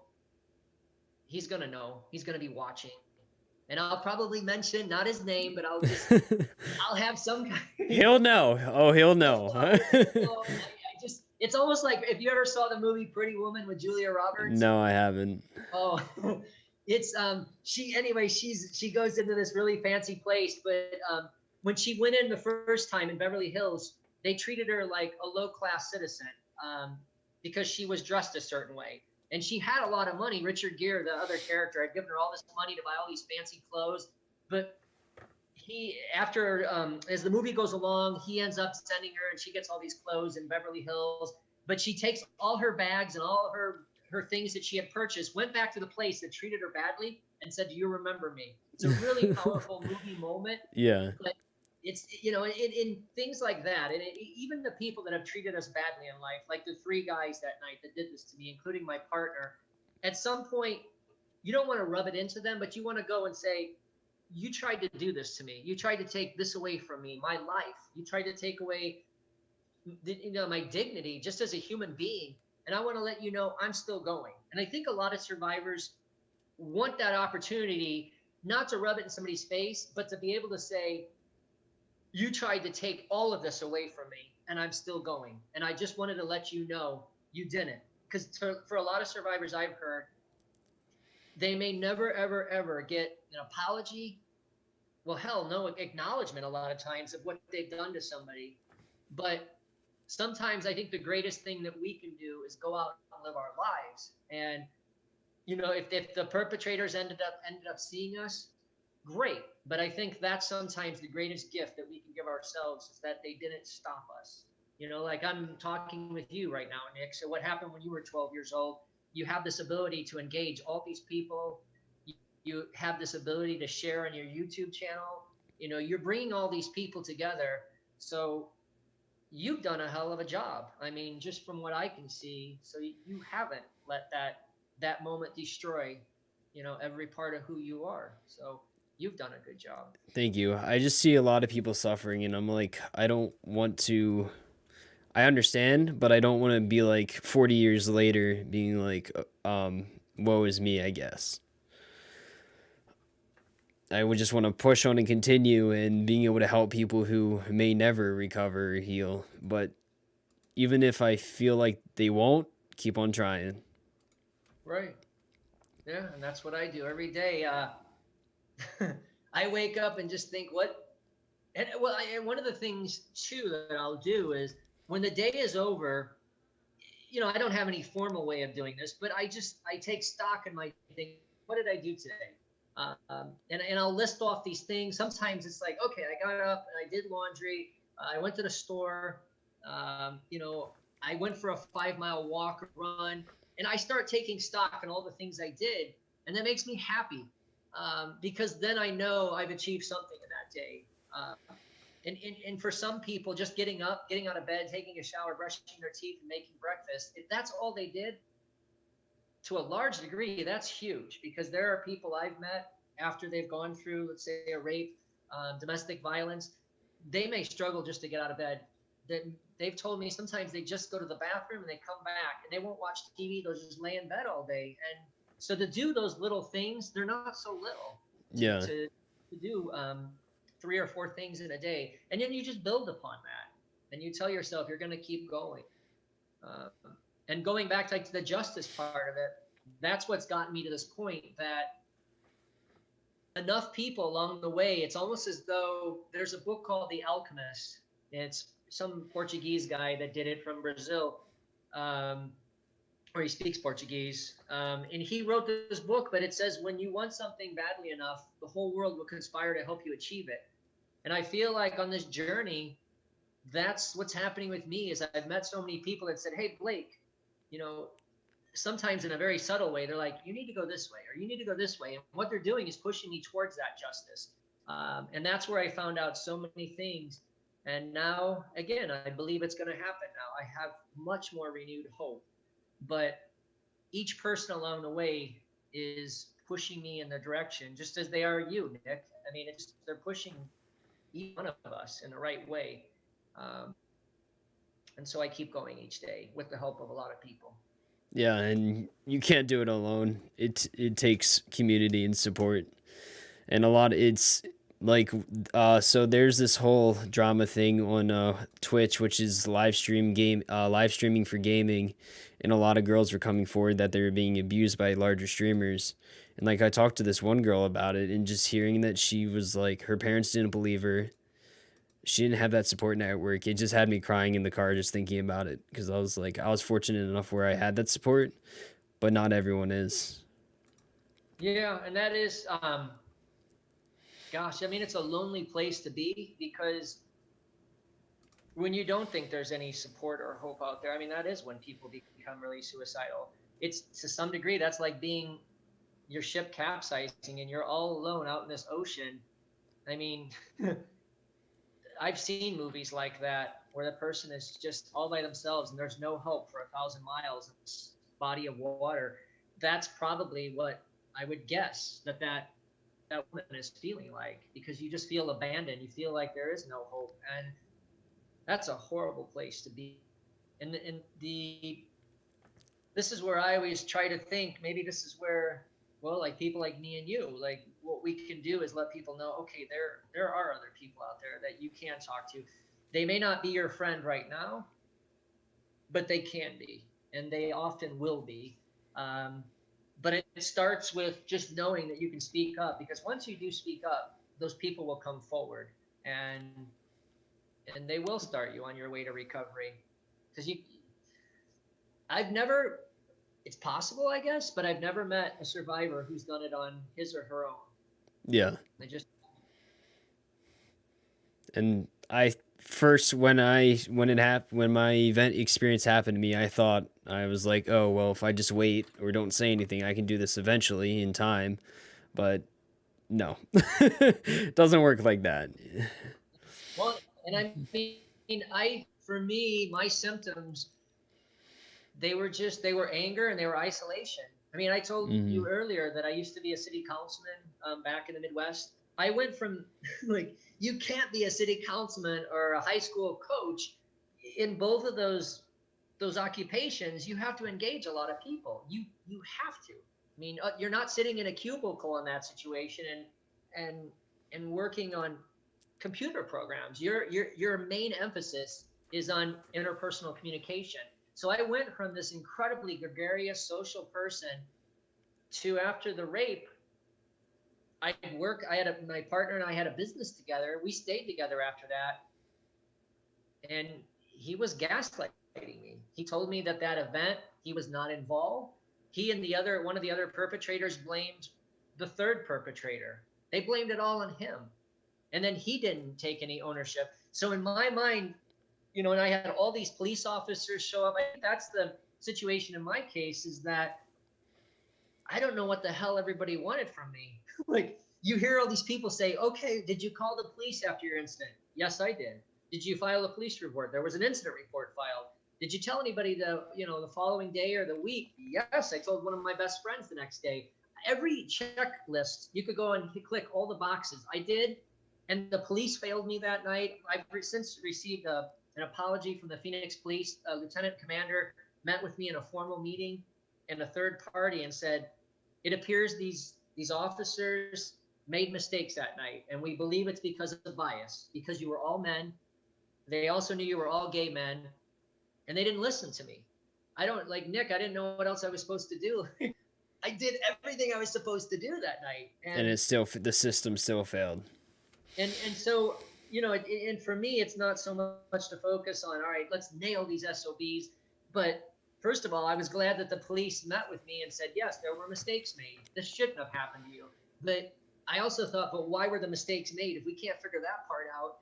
he's going to know. He's going to be watching. And I'll probably mention, not his name, but I'll have some kind of... He'll know. Oh, he'll know. It's almost like if you ever saw the movie Pretty Woman with Julia Roberts. No, I haven't. Oh, it's she goes into this really fancy place, but when she went in the first time in Beverly Hills, they treated her like a low-class citizen, um, because she was dressed a certain way. And she had a lot of money. Richard Gere, the other character, had given her all this money to buy all these fancy clothes. But he, after, as the movie goes along, he ends up sending her, and she gets all these clothes in Beverly Hills. But she takes all her bags and all her things that she had purchased, went back to the place that treated her badly, and said, "Do you remember me?" It's a really powerful movie moment. Yeah. But it's, in things like that, and even the people that have treated us badly in life, like the three guys that night that did this to me, including my partner, at some point you don't want to rub it into them, but you want to go and say, "You tried to do this to me. You tried to take this away from me, my life. You tried to take away, my dignity just as a human being. And I want to let you know I'm still going." And I think a lot of survivors want that opportunity, not to rub it in somebody's face, but to be able to say, "You tried to take all of this away from me, and I'm still going. And I just wanted to let you know you didn't." Because for a lot of survivors I've heard, they may never, ever, ever get an apology. Well, hell, no acknowledgement a lot of times of what they've done to somebody. But sometimes I think the greatest thing that we can do is go out and live our lives. And if the perpetrators ended up seeing us, great. But I think that's sometimes the greatest gift that we can give ourselves, is that they didn't stop us. Like I'm talking with you right now, Nick. So what happened when you were 12 years old? You have this ability to engage all these people. You have this ability to share on your YouTube channel. You're bringing all these people together. So you've done a hell of a job. I mean, just from what I can see. So you haven't let that moment destroy, every part of who you are. So you've done a good job. Thank you. I just see a lot of people suffering, and I'm like, I don't want to. I understand, but I don't want to be like 40 years later being like, woe is me, I guess. I would just want to push on and continue and being able to help people who may never recover or heal. But even if I feel like they won't, keep on trying. Right. Yeah, and that's what I do every day. I wake up and just think, what? And well, and one of the things too that I'll do is, when the day is over, I don't have any formal way of doing this, but I take stock in my thing. What did I do today? And I'll list off these things. Sometimes it's like, okay, I got up and I did laundry. I went to the store. I went for a 5-mile walk or run, and I start taking stock in all the things I did, and that makes me happy, because then I know I've achieved something in that day. And for some people, just getting up, getting out of bed, taking a shower, brushing their teeth, and making breakfast, if that's all they did, to a large degree, that's huge, because there are people I've met after they've gone through, let's say, a rape, domestic violence. They may struggle just to get out of bed. They've told me sometimes they just go to the bathroom and they come back and they won't watch TV. They'll just lay in bed all day. And so to do those little things, they're not so little. Yeah. To do 3 or 4 things in a day. And then you just build upon that. And you tell yourself you're going to keep going. And going back to the justice part of it, that's what's gotten me to this point, that enough people along the way, it's almost as though there's a book called The Alchemist. It's some Portuguese guy that did it from Brazil, or he speaks Portuguese. And he wrote this book, but it says, when you want something badly enough, the whole world will conspire to help you achieve it. And I feel like on this journey, that's what's happening with me, is I've met so many people that said, "Hey, Blake," sometimes in a very subtle way, they're like, "You need to go this way," or "You need to go this way." And what they're doing is pushing me towards that justice. And that's where I found out so many things. And now, again, I believe it's going to happen now. I have much more renewed hope. But each person along the way is pushing me in the direction, just as they are you, Nick. I mean, they're pushing each one of us in the right way. And so I keep going each day with the help of a lot of people. Yeah, and you can't do it alone. It takes community and support, and a lot. It's like so. There's this whole drama thing on Twitch, which is live streaming for gaming, and a lot of girls were coming forward that they were being abused by larger streamers. And like I talked to this one girl about it, and just hearing that she was like, her parents didn't believe her. she didn't have that support network. It just had me crying in the car just thinking about it, because I was like, I was fortunate enough where I had that support, but not everyone is. Yeah, and that is, gosh, I mean, it's a lonely place to be, because when you don't think there's any support or hope out there, I mean, that is when people become really suicidal. It's, to some degree, that's like being your ship capsizing and you're all alone out in this ocean. I mean, I've seen movies like that where the person is just all by themselves and there's no hope for 1,000 miles in this body of water. That's probably what I would guess that woman is feeling like, because you just feel abandoned. You feel like there is no hope, and that's a horrible place to be. And the this is where I always try to think, maybe this is where, well, like people like me and you, like what we can do is let people know, okay, there are other people out there that you can talk to. They may not be your friend right now, but they can be, and they often will be. Um, but it starts with just knowing that you can speak up, because once you do speak up, those people will come forward, and they will start you on your way to recovery. Because I've never, it's possible, I guess, but I've never met a survivor who's done it on his or her own. Yeah. They just, And I first, when my event experience happened to me, I thought, I was like, oh well, if I just wait or don't say anything, I can do this eventually in time. But no, it doesn't work like that. well, and I mean, for me, my symptoms, they were anger and they were isolation. I mean, I told Hmm. you earlier that I used to be a city councilman back in the Midwest. I went from like, you can't be a city councilman or a high school coach. In both of those occupations, you have to engage a lot of people. You have to. I mean, you're not sitting in a cubicle in that situation and and working on computer programs. Your main emphasis is on interpersonal communication. So I went from this incredibly gregarious social person to, after the rape, my partner and I had a business together. We stayed together after that, and he was gaslighting me. He told me that event, he was not involved. He and one of the other perpetrators blamed the third perpetrator. They blamed it all on him. And then he didn't take any ownership. So in my mind, and I had all these police officers show up. I think that's the situation in my case, is that I don't know what the hell everybody wanted from me. Like, you hear all these people say, okay, did you call the police after your incident? Yes, I did. Did you file a police report? There was an incident report filed. Did you tell anybody the following day or the week? Yes, I told one of my best friends the next day. Every checklist, you could go and click all the boxes. I did, and the police failed me that night. I've since received an apology from the Phoenix Police. Lieutenant Commander met with me in a formal meeting and a third party and said, it appears these officers made mistakes that night, and we believe it's because of bias, because you were all men. They also knew you were all gay men, and they didn't listen to me. I don't, like Nick, I didn't know what else I was supposed to do. I did everything I was supposed to do that night. And the system still failed. And so, and for me, it's not so much to focus on, all right, let's nail these SOBs. But first of all, I was glad that the police met with me and said, yes, there were mistakes made. This shouldn't have happened to you. But I also thought, but why were the mistakes made if we can't figure that part out?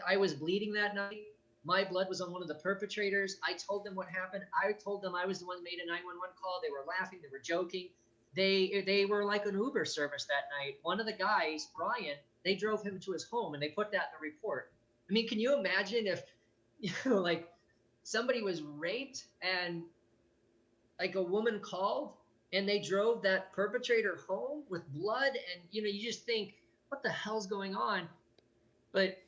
I was bleeding that night. My blood was on one of the perpetrators. I told them what happened. I told them I was the one that made a 911 call. They were laughing. They were joking. They were like an Uber service that night. One of the guys, Brian, they drove him to his home and they put that in the report. I mean, can you imagine if, like somebody was raped and like a woman called and they drove that perpetrator home with blood, and you just think, what the hell's going on? But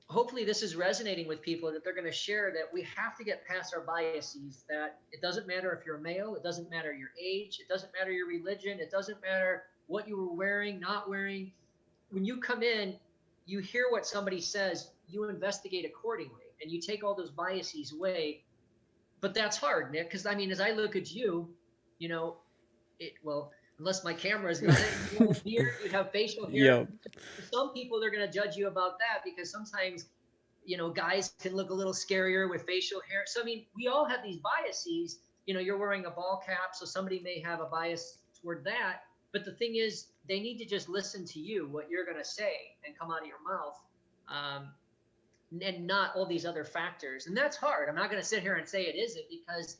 hopefully this is resonating with people, that they're going to share that we have to get past our biases, that it doesn't matter if you're a male, it doesn't matter your age, it doesn't matter your religion, it doesn't matter what you were wearing, not wearing. When you come in, you hear what somebody says, you investigate accordingly, and you take all those biases away. But that's hard, Nick, because I mean, as I look at you, well, unless my camera's got it. You have a beard, you have facial hair. Yep. For some people, they're going to judge you about that because sometimes, guys can look a little scarier with facial hair. So, I mean, we all have these biases. You're wearing a ball cap, so somebody may have a bias toward that. But the thing is, they need to just listen to you, what you're going to say and come out of your mouth. And not all these other factors. And that's hard. I'm not going to sit here and say it isn't, because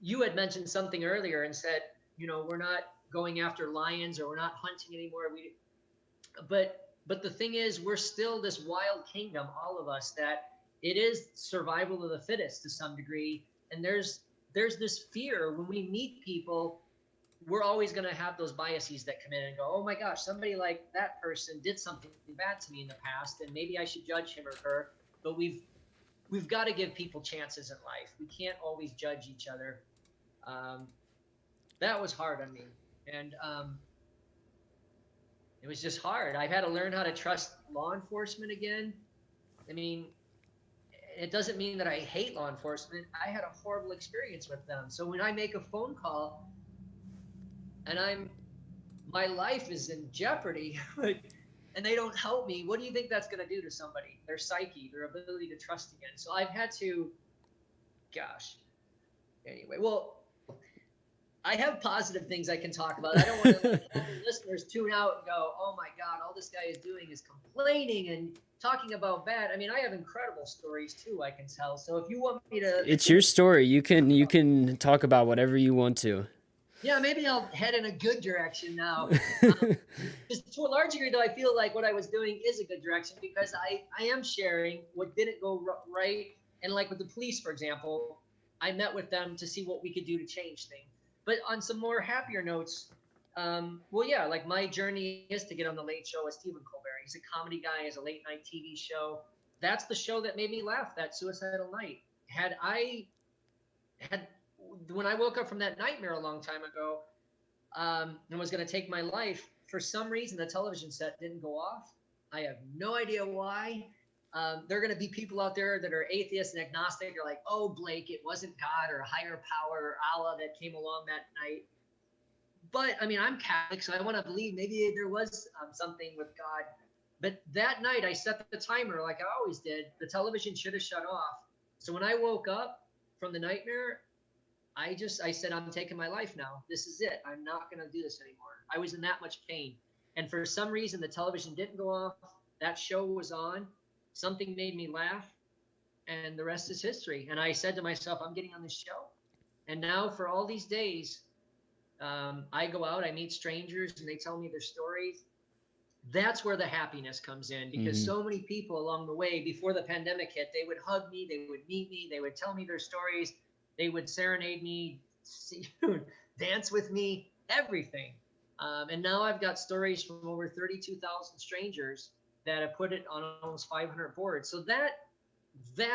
you had mentioned something earlier and said, we're not going after lions, or we're not hunting anymore. But the thing is, we're still this wild kingdom, all of us, that it is survival of the fittest to some degree. And there's this fear when we meet people. We're always going to have those biases that come in and go, oh my gosh, somebody like that person did something bad to me in the past, and maybe I should judge him or her. But we've got to give people chances in life. We can't always judge each other. That was hard on me. And it was just hard. I've had to learn how to trust law enforcement again. I mean, it doesn't mean that I hate law enforcement. I had a horrible experience with them. So when I make a phone call and my life is in jeopardy, and they don't help me, what do you think that's going to do to somebody? Their psyche, their ability to trust again. So I've had to, anyway, well, I have positive things I can talk about. I don't want to have the listeners tune out and go, oh my God, all this guy is doing is complaining and talking about bad. I mean, I have incredible stories too, I can tell. So if you want me to... It's your story. You can talk about whatever you want to. Yeah, maybe I'll head in a good direction now. Just to a large degree, though, I feel like what I was doing is a good direction, because I am sharing what didn't go right. And like with the police, for example, I met with them to see what we could do to change things. But on some more happier notes, well, yeah, like my journey is to get on the Late Show with Stephen Colbert. He's a comedy guy, he has a late night TV show. That's the show that made me laugh that suicidal night. When I woke up from that nightmare a long time ago, and was going to take my life, for some reason the television set didn't go off. I have no idea why. There are going to be people out there that are atheists and agnostic. They're like, oh, Blake, it wasn't God or a higher power or Allah that came along that night. But I mean, I'm Catholic, so I want to believe maybe there was something with God. But that night I set the timer like I always did. The television should have shut off. So when I woke up from the nightmare, I said, I'm taking my life now. This is it. I'm not going to do this anymore. I was in that much pain. And for some reason, the television didn't go off. That show was on. Something made me laugh. And the rest is history. And I said to myself, I'm getting on this show. And now for all these days, I go out, I meet strangers, and they tell me their stories. That's where the happiness comes in, because so many people along the way, before the pandemic hit, they would hug me, they would meet me, they would tell me their stories. They would serenade me, dance with me, everything. And now I've got stories from over 32,000 strangers that have put it on almost 500 boards. So that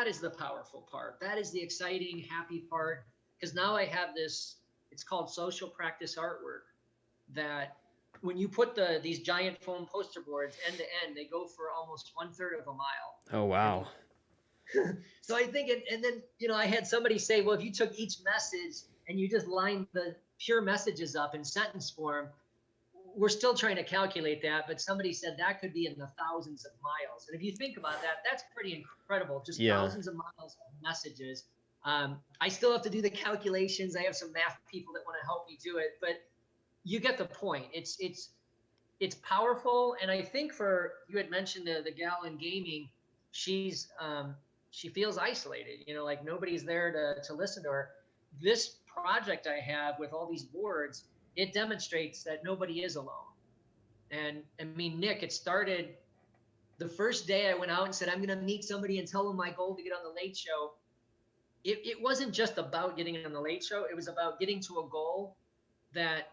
is the powerful part. That is the exciting, happy part. Because now I have this, it's called social practice artwork, that when you put these giant foam poster boards end to end, they go for almost 1/3 of a mile. Oh, wow. So I think, and then, I had somebody say, well, if you took each message and you just lined the pure messages up in sentence form, we're still trying to calculate that, but somebody said that could be in the thousands of miles. And if you think about that, that's pretty incredible. Just thousands of miles of messages. I still have to do the calculations. I have some math people that want to help me do it, but you get the point. It's powerful. And I think you had mentioned the gal in gaming, she feels isolated, like nobody's there to listen to her. This project I have with all these boards, it demonstrates that nobody is alone. And I mean, Nick, it started the first day I went out and said, I'm going to meet somebody and tell them my goal to get on the Late Show. It wasn't just about getting on the Late Show. It was about getting to a goal that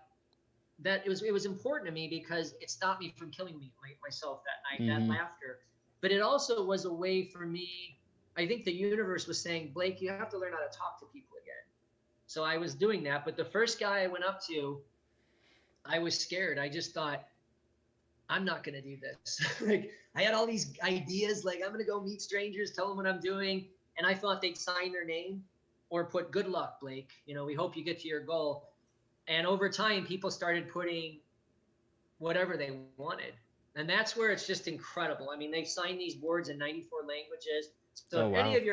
it was important to me, because it stopped me from killing myself that night, that laughter. But it also was a way for me, I think the universe was saying, Blake, you have to learn how to talk to people again. So I was doing that. But the first guy I went up to, I was scared. I just thought, I'm not going to do this. Like, I had all these ideas, like I'm going to go meet strangers, tell them what I'm doing. And I thought they'd sign their name or put good luck, Blake. We hope you get to your goal. And over time, people started putting whatever they wanted. And that's where it's just incredible. I mean, they've signed these boards in 94 languages. So Oh wow. if any of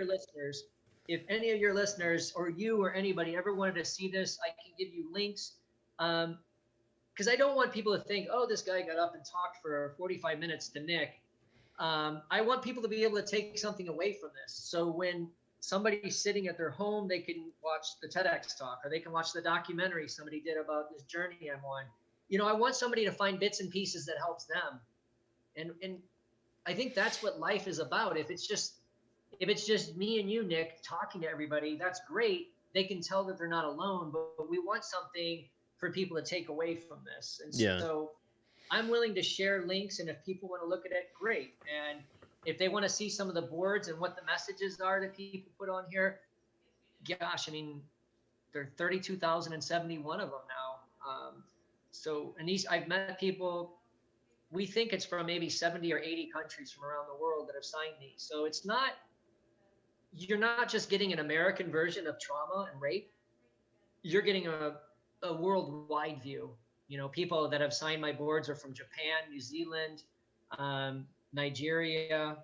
your listeners or you or anybody ever wanted to see this, I can give you links. Because I don't want people to think, oh, this guy got up and talked for 45 minutes to Nick. I want people to be able to take something away from this. So when somebody's sitting at their home, they can watch the TEDx talk, or they can watch the documentary somebody did about this journey I'm on. You know, I want somebody to find bits and pieces that helps them. And I think that's what life is about. If it's just me and you, Nick, talking to everybody, that's great. They can tell that they're not alone, but we want something for people to take away from this. And Yeah. so I'm willing to share links, and if people want to look at it, great. And if they want to see some of the boards and what the messages are that people put on here, gosh, I mean, there are 32,071 of them now. And these, I've met people, we think it's from maybe 70 or 80 countries from around the world that have signed these. So it's not, you're not just getting an American version of trauma and rape, you're getting a worldwide view. You know, people that have signed my boards are from Japan, New Zealand, Nigeria,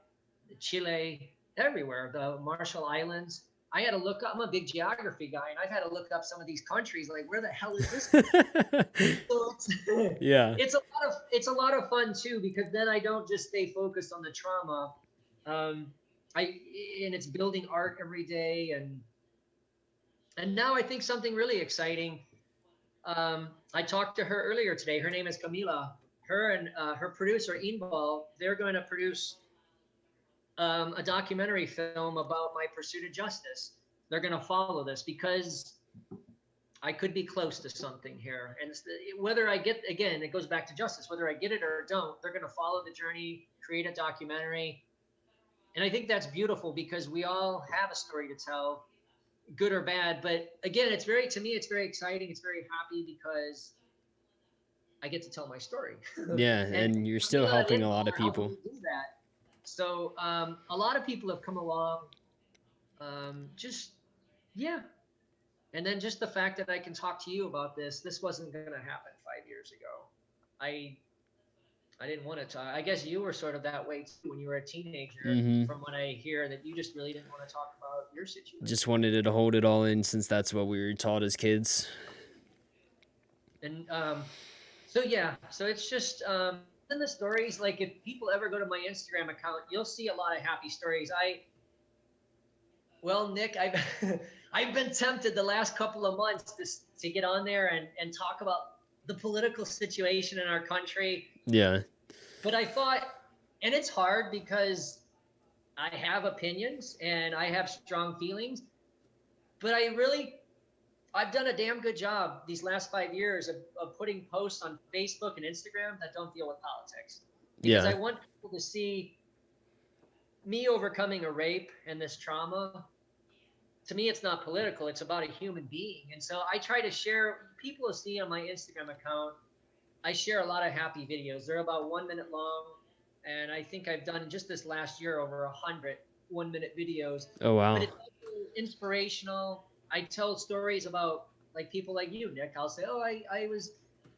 Chile, everywhere, the Marshall Islands. I had to look up, I'm a big geography guy, and I've had to look up some of these countries, like, where the hell is this? So Yeah. it's a lot of fun too, because then I don't just stay focused on the trauma. And it's building art every day, and now I think something really exciting. I talked to her earlier today. Her name is Camila. Her and her producer Inbal, they're going to produce a documentary film about my pursuit of justice. They're going to follow this because I could be close to something here. And whether I get, again, it goes back to justice, whether I get it or don't, they're going to follow the journey, create a documentary. And I think that's beautiful because we all have a story to tell, good or bad. But again, to me, it's very exciting. It's very happy because I get to tell my story. Yeah, and you're still Camila and helping a Inbal lot of are helping people. me do that. So a lot of people have come along. Just, yeah. And then just the fact that I can talk to you about this wasn't going to happen 5 years ago. I didn't want to talk. I guess you were sort of that way too when you were a teenager, Hmm. from what I hear, that you just really didn't want to talk about your situation. Just wanted to hold it all in since that's what we were taught as kids. And so yeah, so it's just in the stories, like if people ever go to my Instagram account, you'll see a lot of happy stories. Well, Nick, I've I've been tempted the last couple of months to get on there and talk about the political situation in our country. Yeah. But I thought, and it's hard because I have opinions and I have strong feelings, but I've done a damn good job these last 5 years of putting posts on Facebook and Instagram that don't deal with politics. Because Yeah. I want people to see me overcoming a rape and this trauma. To me, it's not political. It's about a human being. And so I try to share, people will see on my Instagram account, I share a lot of happy videos. They're about 1 minute long. And I think I've done just this last year over 100 1-minute videos. Oh wow. But it's also inspirational. I tell stories about like people like you, Nick. I'll say, oh, I was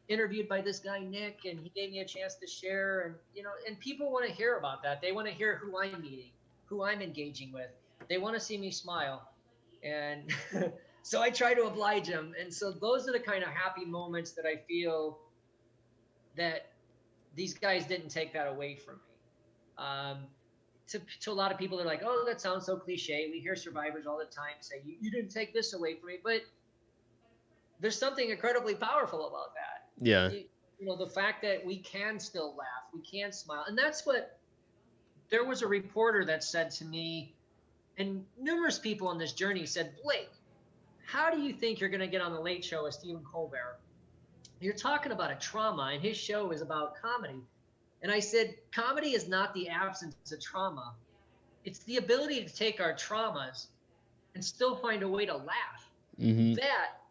interviewed by this guy, Nick, and he gave me a chance to share. And, you know, and people want to hear about that. They want to hear who I'm meeting, who I'm engaging with. They want to see me smile. And so I try to oblige them. And so those are the kind of happy moments that I feel that these guys didn't take that away from me. To a lot of people, they're like, oh, that sounds so cliche. We hear survivors all the time say, you didn't take this away from me. But there's something incredibly powerful about that. Yeah. You know, the fact that we can still laugh, we can smile. And that's what, there was a reporter that said to me, and numerous people on this journey said, Blake, how do you think you're going to get on the Late Show with Stephen Colbert? You're talking about a trauma, and his show is about comedy. And I said, comedy is not the absence of trauma. It's the ability to take our traumas and still find a way to laugh. Mm-hmm. That,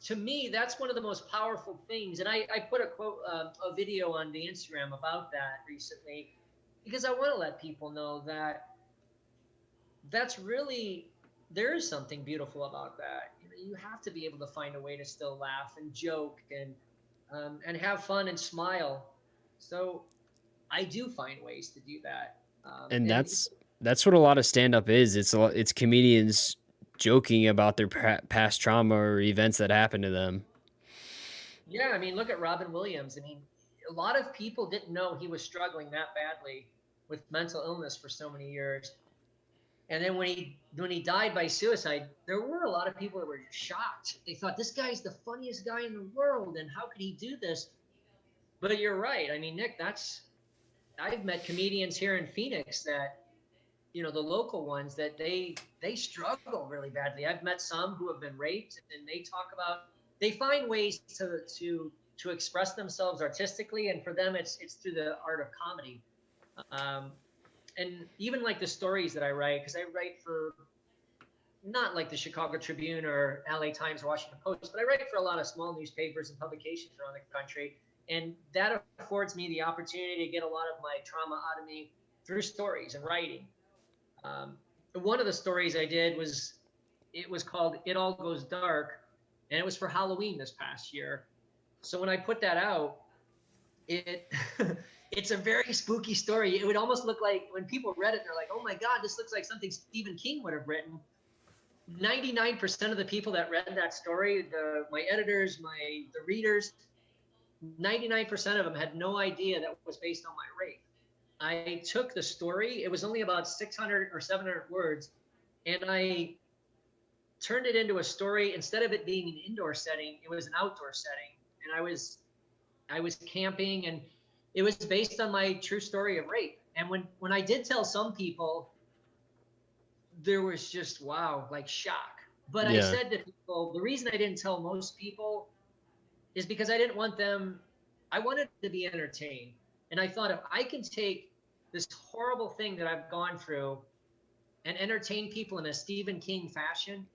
to me, that's one of the most powerful things. And I put a quote, a video on the Instagram about that recently, because I want to let people know that that's really, there is something beautiful about that. you have to be able to find a way to still laugh and joke and have fun and smile. So I do find ways to do that. And And that's what a lot of stand up is. It's comedians joking about their past trauma or events that happened to them. yeah, I mean, look at Robin Williams. I mean, a lot of people didn't know he was struggling that badly with mental illness for so many years. And then when he died by suicide, there were a lot of people that were shocked. They thought this guy's the funniest guy in the world, and how could he do this? But you're right. I mean, Nick, that's I've met comedians here in Phoenix that the local ones that they struggle really badly. I've met some who have been raped, and they talk about they find ways to express themselves artistically, and for them, it's through the art of comedy. Um, and even like the stories that I write, because I write for not like the Chicago Tribune or LA Times or Washington Post, but I write for a lot of small newspapers and publications around the country. And that affords me the opportunity to get a lot of my trauma out of me through stories and writing. Um, One of the stories I did it was called "It All Goes Dark," and it was for Halloween this past year. So when I put that out, it it's a very spooky story. It would almost look like when people read it, they're like, "Oh my God, this looks like something Stephen King would have written." 99% of the people that read that story, my editors, the readers, 99% of them had no idea that was based on my rape. I took the story, it was only about 600 or 700 words, and I turned it into a story. Instead of it being an indoor setting, it was an outdoor setting. And I was camping, and it was based on my true story of rape. And when I did tell some people, there was just wow, like shock. But I Yeah. said to people, the reason I didn't tell most people is because I didn't want them, I wanted to be entertained. And I thought if I can take this horrible thing that I've gone through and entertain people in a Stephen King fashion,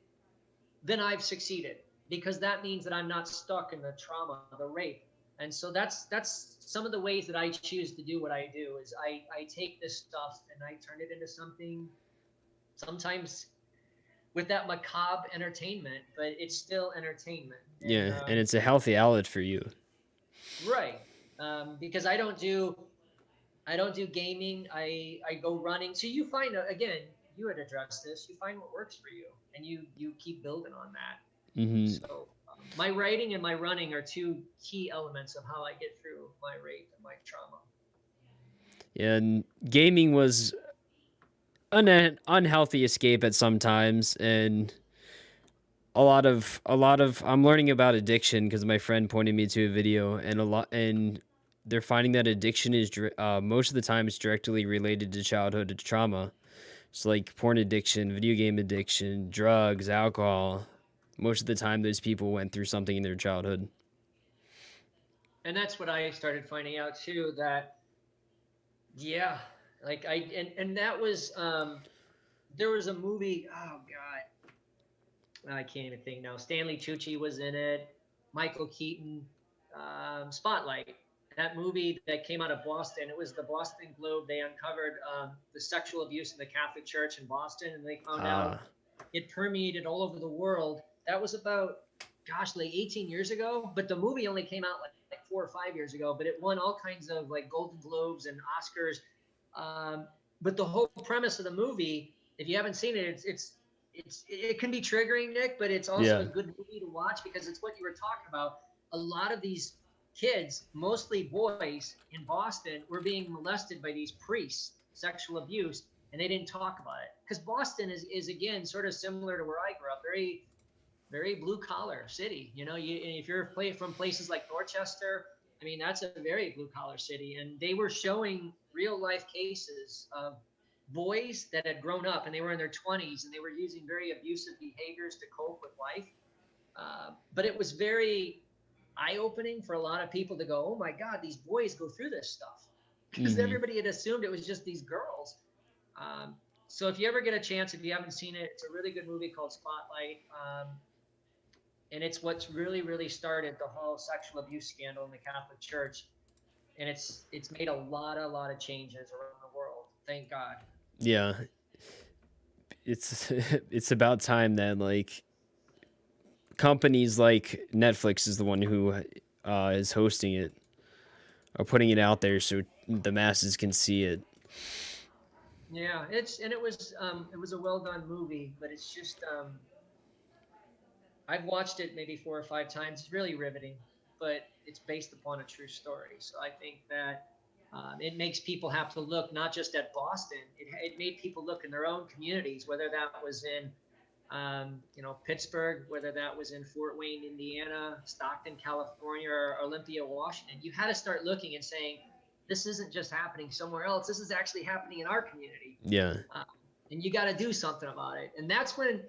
then I've succeeded, because that means that I'm not stuck in the trauma, the rape. And so that's some of the ways that I choose to do what I do is I take this stuff and I turn it into something sometimes with that macabre entertainment, but it's still entertainment. And Yeah, and it's a healthy outlet for you. right, because I don't do gaming. I go running. So you find again, you had addressed this. You find what works for you, and you keep building on that. Hmm. So my writing and my running are two key elements of how I get through my rape and my trauma. And gaming was an unhealthy escape at some times, and a lot of I'm learning about addiction because my friend pointed me to a video, and they're finding that addiction is most of the time it's directly related to childhood trauma. So like porn addiction, video game addiction, drugs, alcohol. Most of the time, those people went through something in their childhood. And that's what I started finding out too. That yeah, like and that was there was a movie. Oh God, I can't even think now. Stanley Tucci was in it. Michael Keaton. Spotlight. That movie that came out of Boston. It was the Boston Globe. They uncovered the sexual abuse in the Catholic Church in Boston, and they found out Ah, it permeated all over the world. That was about, gosh, like 18 years ago. But the movie only came out like 4 or 5 years ago. But it won all kinds of like Golden Globes and Oscars. But the whole premise of the movie, if you haven't seen it, it can be triggering, Nick, but it's also a yeah. good movie to watch because it's what you were talking about. A lot of these kids, mostly boys in Boston, were being molested by these priests, sexual abuse, and they didn't talk about it. Because Boston is again sort of similar to where I grew up, very very blue collar city. If you're from places like Dorchester, I mean that's a very blue collar city, and they were showing real life cases of boys that had grown up and they were in their 20s and they were using very abusive behaviors to cope with life. But it was very eye opening for a lot of people to go, oh my God, these boys go through this stuff. Because Hmm. everybody had assumed it was just these girls. Um, so if you ever get a chance, if you haven't seen it, it's a really good movie called Spotlight. And it's what's really, really started the whole sexual abuse scandal in the Catholic Church. And it's made a lot of changes around the world. Thank God. Yeah, it's it's about time that like companies like Netflix is the one who is hosting it or putting it out there so the masses can see it. Yeah, it was a well done movie, but it's just I've watched it maybe 4 or 5 times. It's really riveting, but it's based upon a true story. So I think that it makes people have to look not just at Boston. It made people look in their own communities, whether that was in Pittsburgh, whether that was in Fort Wayne, Indiana, Stockton, California, or Olympia, Washington. You had to start looking and saying, this isn't just happening somewhere else. This is actually happening in our community. Yeah. And you got to do something about it. And that's when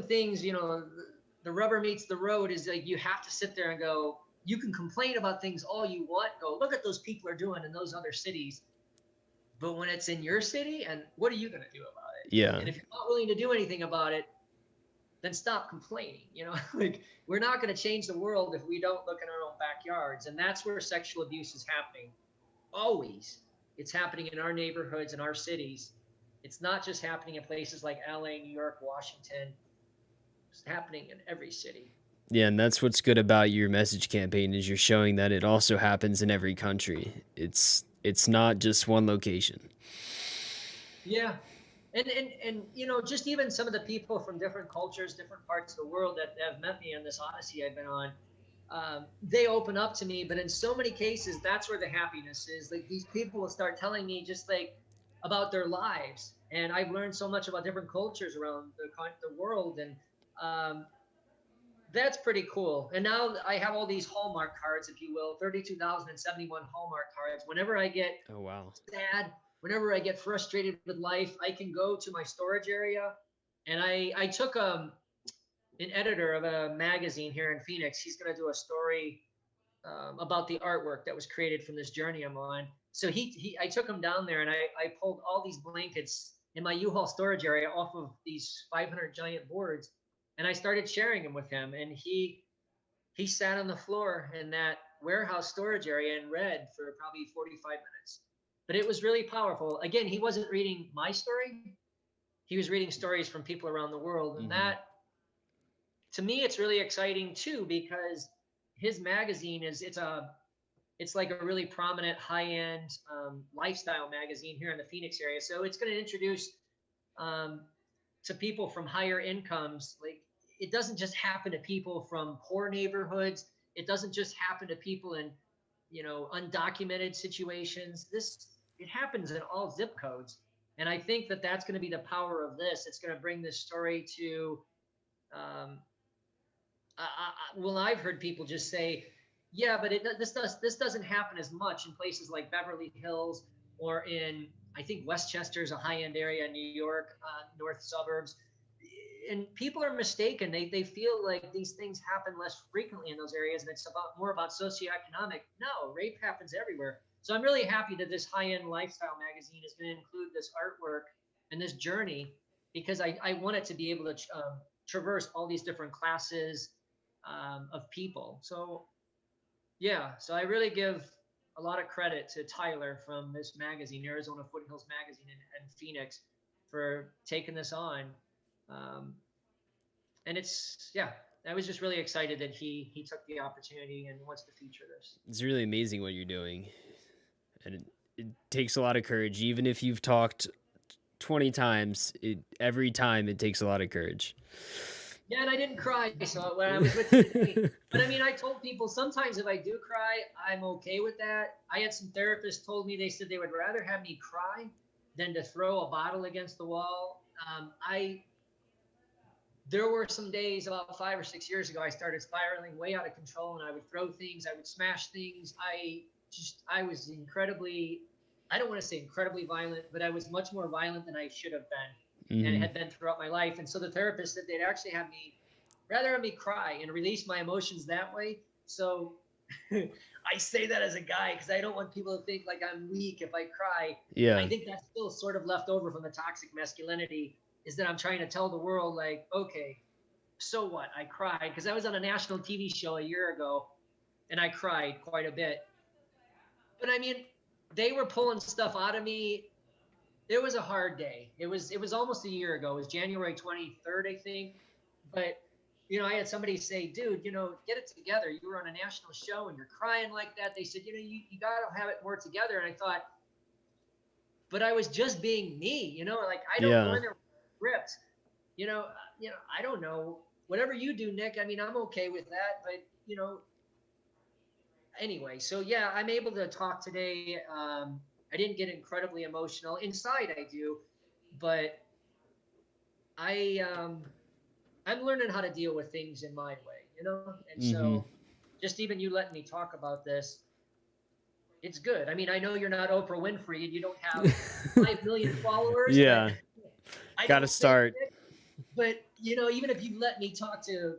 things, the rubber meets the road. Is like you have to sit there and go, you can complain about things all you want. Go, look at those people are doing in those other cities. But when it's in your city, and what are you going to do about it? Yeah. And if you're not willing to do anything about it, then stop complaining. Like we're not going to change the world if we don't look in our own backyards. And that's where sexual abuse is happening. Always. It's happening in our neighborhoods and our cities. It's not just happening in places like LA, New York, Washington. It's happening in every city. Yeah, and that's what's good about your message campaign is you're showing that it also happens in every country. It's not just one location. Yeah. And just even some of the people from different cultures, different parts of the world that have met me on this odyssey I've been on, they open up to me. But in so many cases, that's where the happiness is. Like these people will start telling me just like about their lives, and I've learned so much about different cultures around the world, and that's pretty cool. And now I have all these Hallmark cards, if you will, 32,071 Hallmark cards. Whenever I get Oh wow. sad, whenever I get frustrated with life, I can go to my storage area. And I took an editor of a magazine here in Phoenix. He's going to do a story about the artwork that was created from this journey I'm on. So I took him down there, and I pulled all these blankets in my U-Haul storage area off of these 500 giant boards, and I started sharing them with him. And he sat on the floor in that warehouse storage area and read for probably 45 minutes. But it was really powerful. Again, he wasn't reading my story. He was reading stories from people around the world. And that, to me, it's really exciting too, because his magazine it's like a really prominent high-end lifestyle magazine here in the Phoenix area. So it's going to introduce to people from higher incomes. Like it doesn't just happen to people from poor neighborhoods. It doesn't just happen to people in undocumented situations. It happens in all zip codes. And I think that that's going to be the power of this. It's going to bring this story to well, I've heard people just say, yeah, but this doesn't happen as much in places like Beverly Hills or in, I think Westchester is a high-end area in New York, north suburbs. And people are mistaken. They feel like these things happen less frequently in those areas, and it's more about socioeconomic. No, rape happens everywhere. So I'm really happy that this high-end lifestyle magazine is going to include this artwork and this journey, because I want it to be able to traverse all these different classes of people. So yeah, so I really give a lot of credit to Tyler from this magazine, Arizona Foothills Magazine in Phoenix, for taking this on. And I was just really excited that he took the opportunity and wants to feature this. It's really amazing what you're doing. And it takes a lot of courage. Even if you've talked 20 times, every time it takes a lot of courage. Yeah, and I didn't cry. So when I was with you today, but I mean, I told people sometimes if I do cry, I'm okay with that. I had some therapists told me, they said they would rather have me cry than to throw a bottle against the wall. There were some days about 5 or 6 years ago, I started spiraling way out of control, and I would throw things, I would smash things. I was incredibly, I don't want to say incredibly violent, but I was much more violent than I should have been and had been throughout my life. And so the therapist said they'd actually rather have me cry and release my emotions that way. So I say that as a guy because I don't want people to think like I'm weak if I cry. Yeah. I think that's still sort of left over from the toxic masculinity, is that I'm trying to tell the world, like, okay, so what? I cried because I was on a national TV show a year ago and I cried quite a bit. But I mean, they were pulling stuff out of me. It was a hard day. It was almost a year ago. It was January 23rd, I think. But I had somebody say, dude, get it together. You were on a national show and you're crying like that. They said, you got to have it more together. And I thought, but I was just being me, like I don't go Yeah. in there ripped, I don't know. Whatever you do, Nick, I mean, I'm okay with that. But, anyway, so yeah, I'm able to talk today. I didn't get incredibly emotional. Inside, I do, but I'm learning how to deal with things in my way. And Mm-hmm. so, just even you letting me talk about this, it's good. I mean, I know you're not Oprah Winfrey and you don't have 5 million followers, but Yeah. I Gotta don't think, start. but even if you let me talk to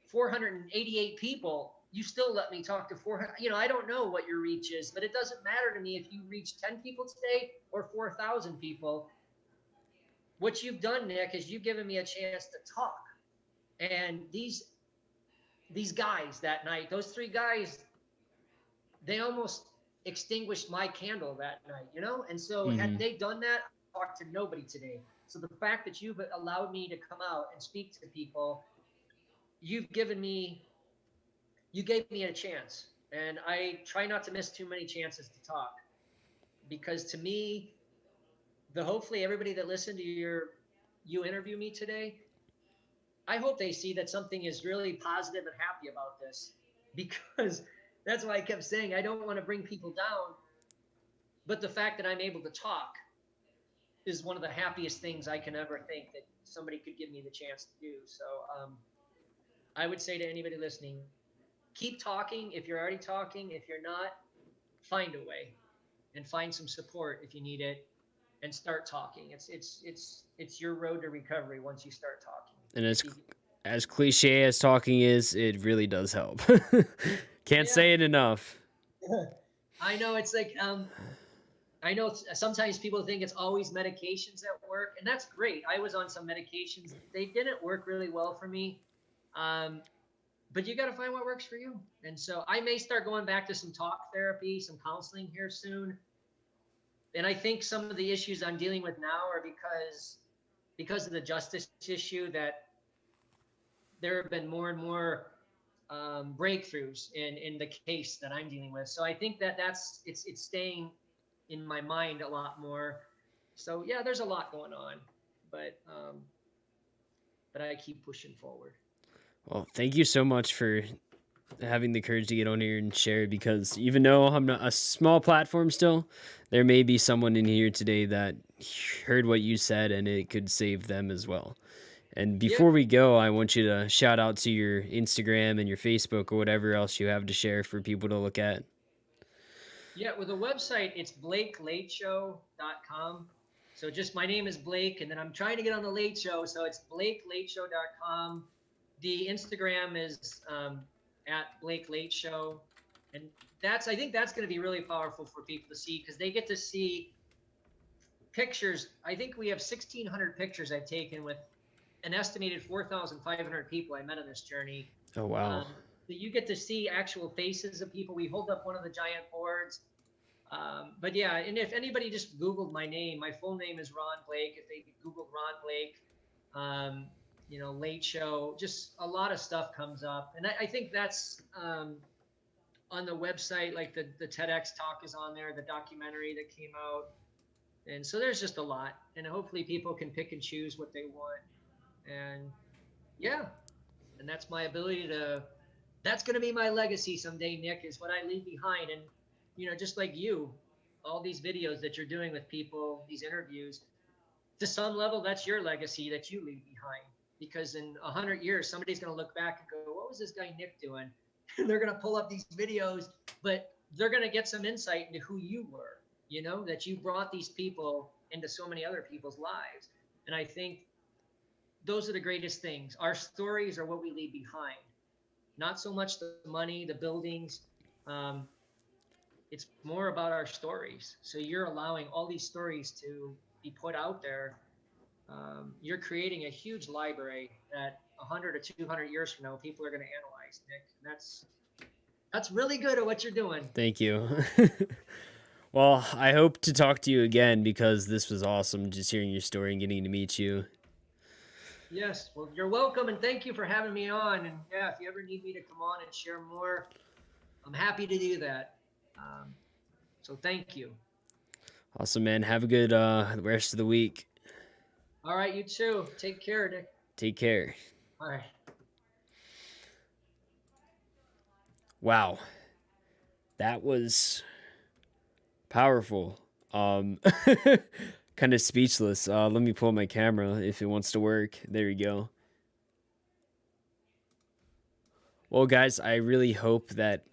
488 people, you still let me talk to 400. I don't know what your reach is, but it doesn't matter to me if you reach 10 people today or 4,000 people. What you've done, Nick, is you've given me a chance to talk. And these guys that night, those three guys, they almost extinguished my candle that night. And so had Mm-hmm. they done that, I talked to nobody today. So the fact that you've allowed me to come out and speak to people, you've given me you gave me a chance. And I try not to miss too many chances to talk, because to me, the hopefully everybody that listened to you interview me today, I hope they see that something is really positive and happy about this, because that's why I kept saying I don't want to bring people down, but the fact that I'm able to talk is one of the happiest things I can ever think that somebody could give me the chance to do. So I would say to anybody listening, keep talking if you're already talking. If you're not, find a way and find some support if you need it, and start talking. It's your road to recovery once you start talking. And If you as cliche as talking is, it really does help. Can't Yeah. say it enough. I know it's like I know sometimes people think it's always medications that work, and that's great. I was on some medications. They didn't work really well for me. Um, but you got to find what works for you. And so I may start going back to some talk therapy, some counseling here soon. And I think some of the issues I'm dealing with now are because of the justice issue, that there have been more and more breakthroughs in the case that I'm dealing with. So I think it's staying in my mind a lot more. So yeah, there's a lot going on, but I keep pushing forward. Well, thank you so much for having the courage to get on here and share, because even though I'm not a small platform still, there may be someone in here today that heard what you said and it could save them as well. And Yeah, before we go, I want you to shout out to your Instagram and your Facebook or whatever else you have to share for people to look at. yeah. With the website, it's blakelateshow.com. So just my name is Blake, and then I'm trying to get on the Late Show, so it's blakelateshow.com. The Instagram is at Blake Late Show, and I think that's going to be really powerful for people to see, because they get to see pictures. I think we have 1,600 pictures I've taken with an estimated 4,500 people I met on this journey. Oh, wow. So you get to see actual faces of people. We hold up one of the giant boards. But yeah, and if anybody just Googled my name, my full name is Ron Blake. If they Googled Ron Blake, Late Show, just a lot of stuff comes up. And I think that's on the website, like the TEDx talk is on there, the documentary that came out. And so there's just a lot. And hopefully people can pick and choose what they want. And yeah, and that's my ability that's going to be my legacy someday, Nick, is what I leave behind. And just like you, all these videos that you're doing with people, these interviews, to some level, that's your legacy that you leave behind, because in 100 years somebody's going to look back and go, what was this guy Nick doing? And they're going to pull up these videos, but they're going to get some insight into who you were, that you brought these people into so many other people's lives. And I think those are the greatest things. Our stories are what we leave behind, not so much the money, the buildings. It's more about our stories. So you're allowing all these stories to be put out there. You're creating a huge library that 100 or 200 years from now, people are going to analyze, Nick. And that's really good at what you're doing. Thank you. Well, I hope to talk to you again, because this was awesome just hearing your story and getting to meet you. Yes. Well, you're welcome, and thank you for having me on. And yeah, if you ever need me to come on and share more, I'm happy to do that. Um, so thank you. Awesome, man. Have a good rest of the week. All right, you too. Take care, Dick. Take care. All right. Wow, that was powerful. Kind of speechless. Let me pull my camera if it wants to work. There you go. Well, guys, I really hope that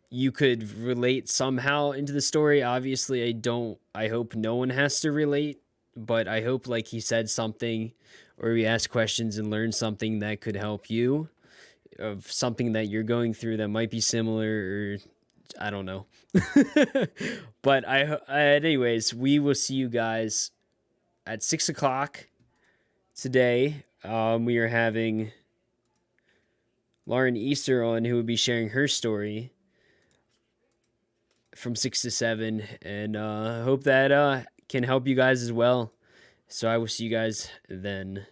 you could relate somehow into the story. Obviously, I don't. I hope no one has to relate, but I hope, like he said, something, or we ask questions and learn something that could help you, of something that you're going through that might be similar, or I don't know. But anyways, we will see you guys at 6 o'clock today. We are having Lauren Easter on, who will be sharing her story from 6 to 7, and hope that can help you guys as well. So I will see you guys then.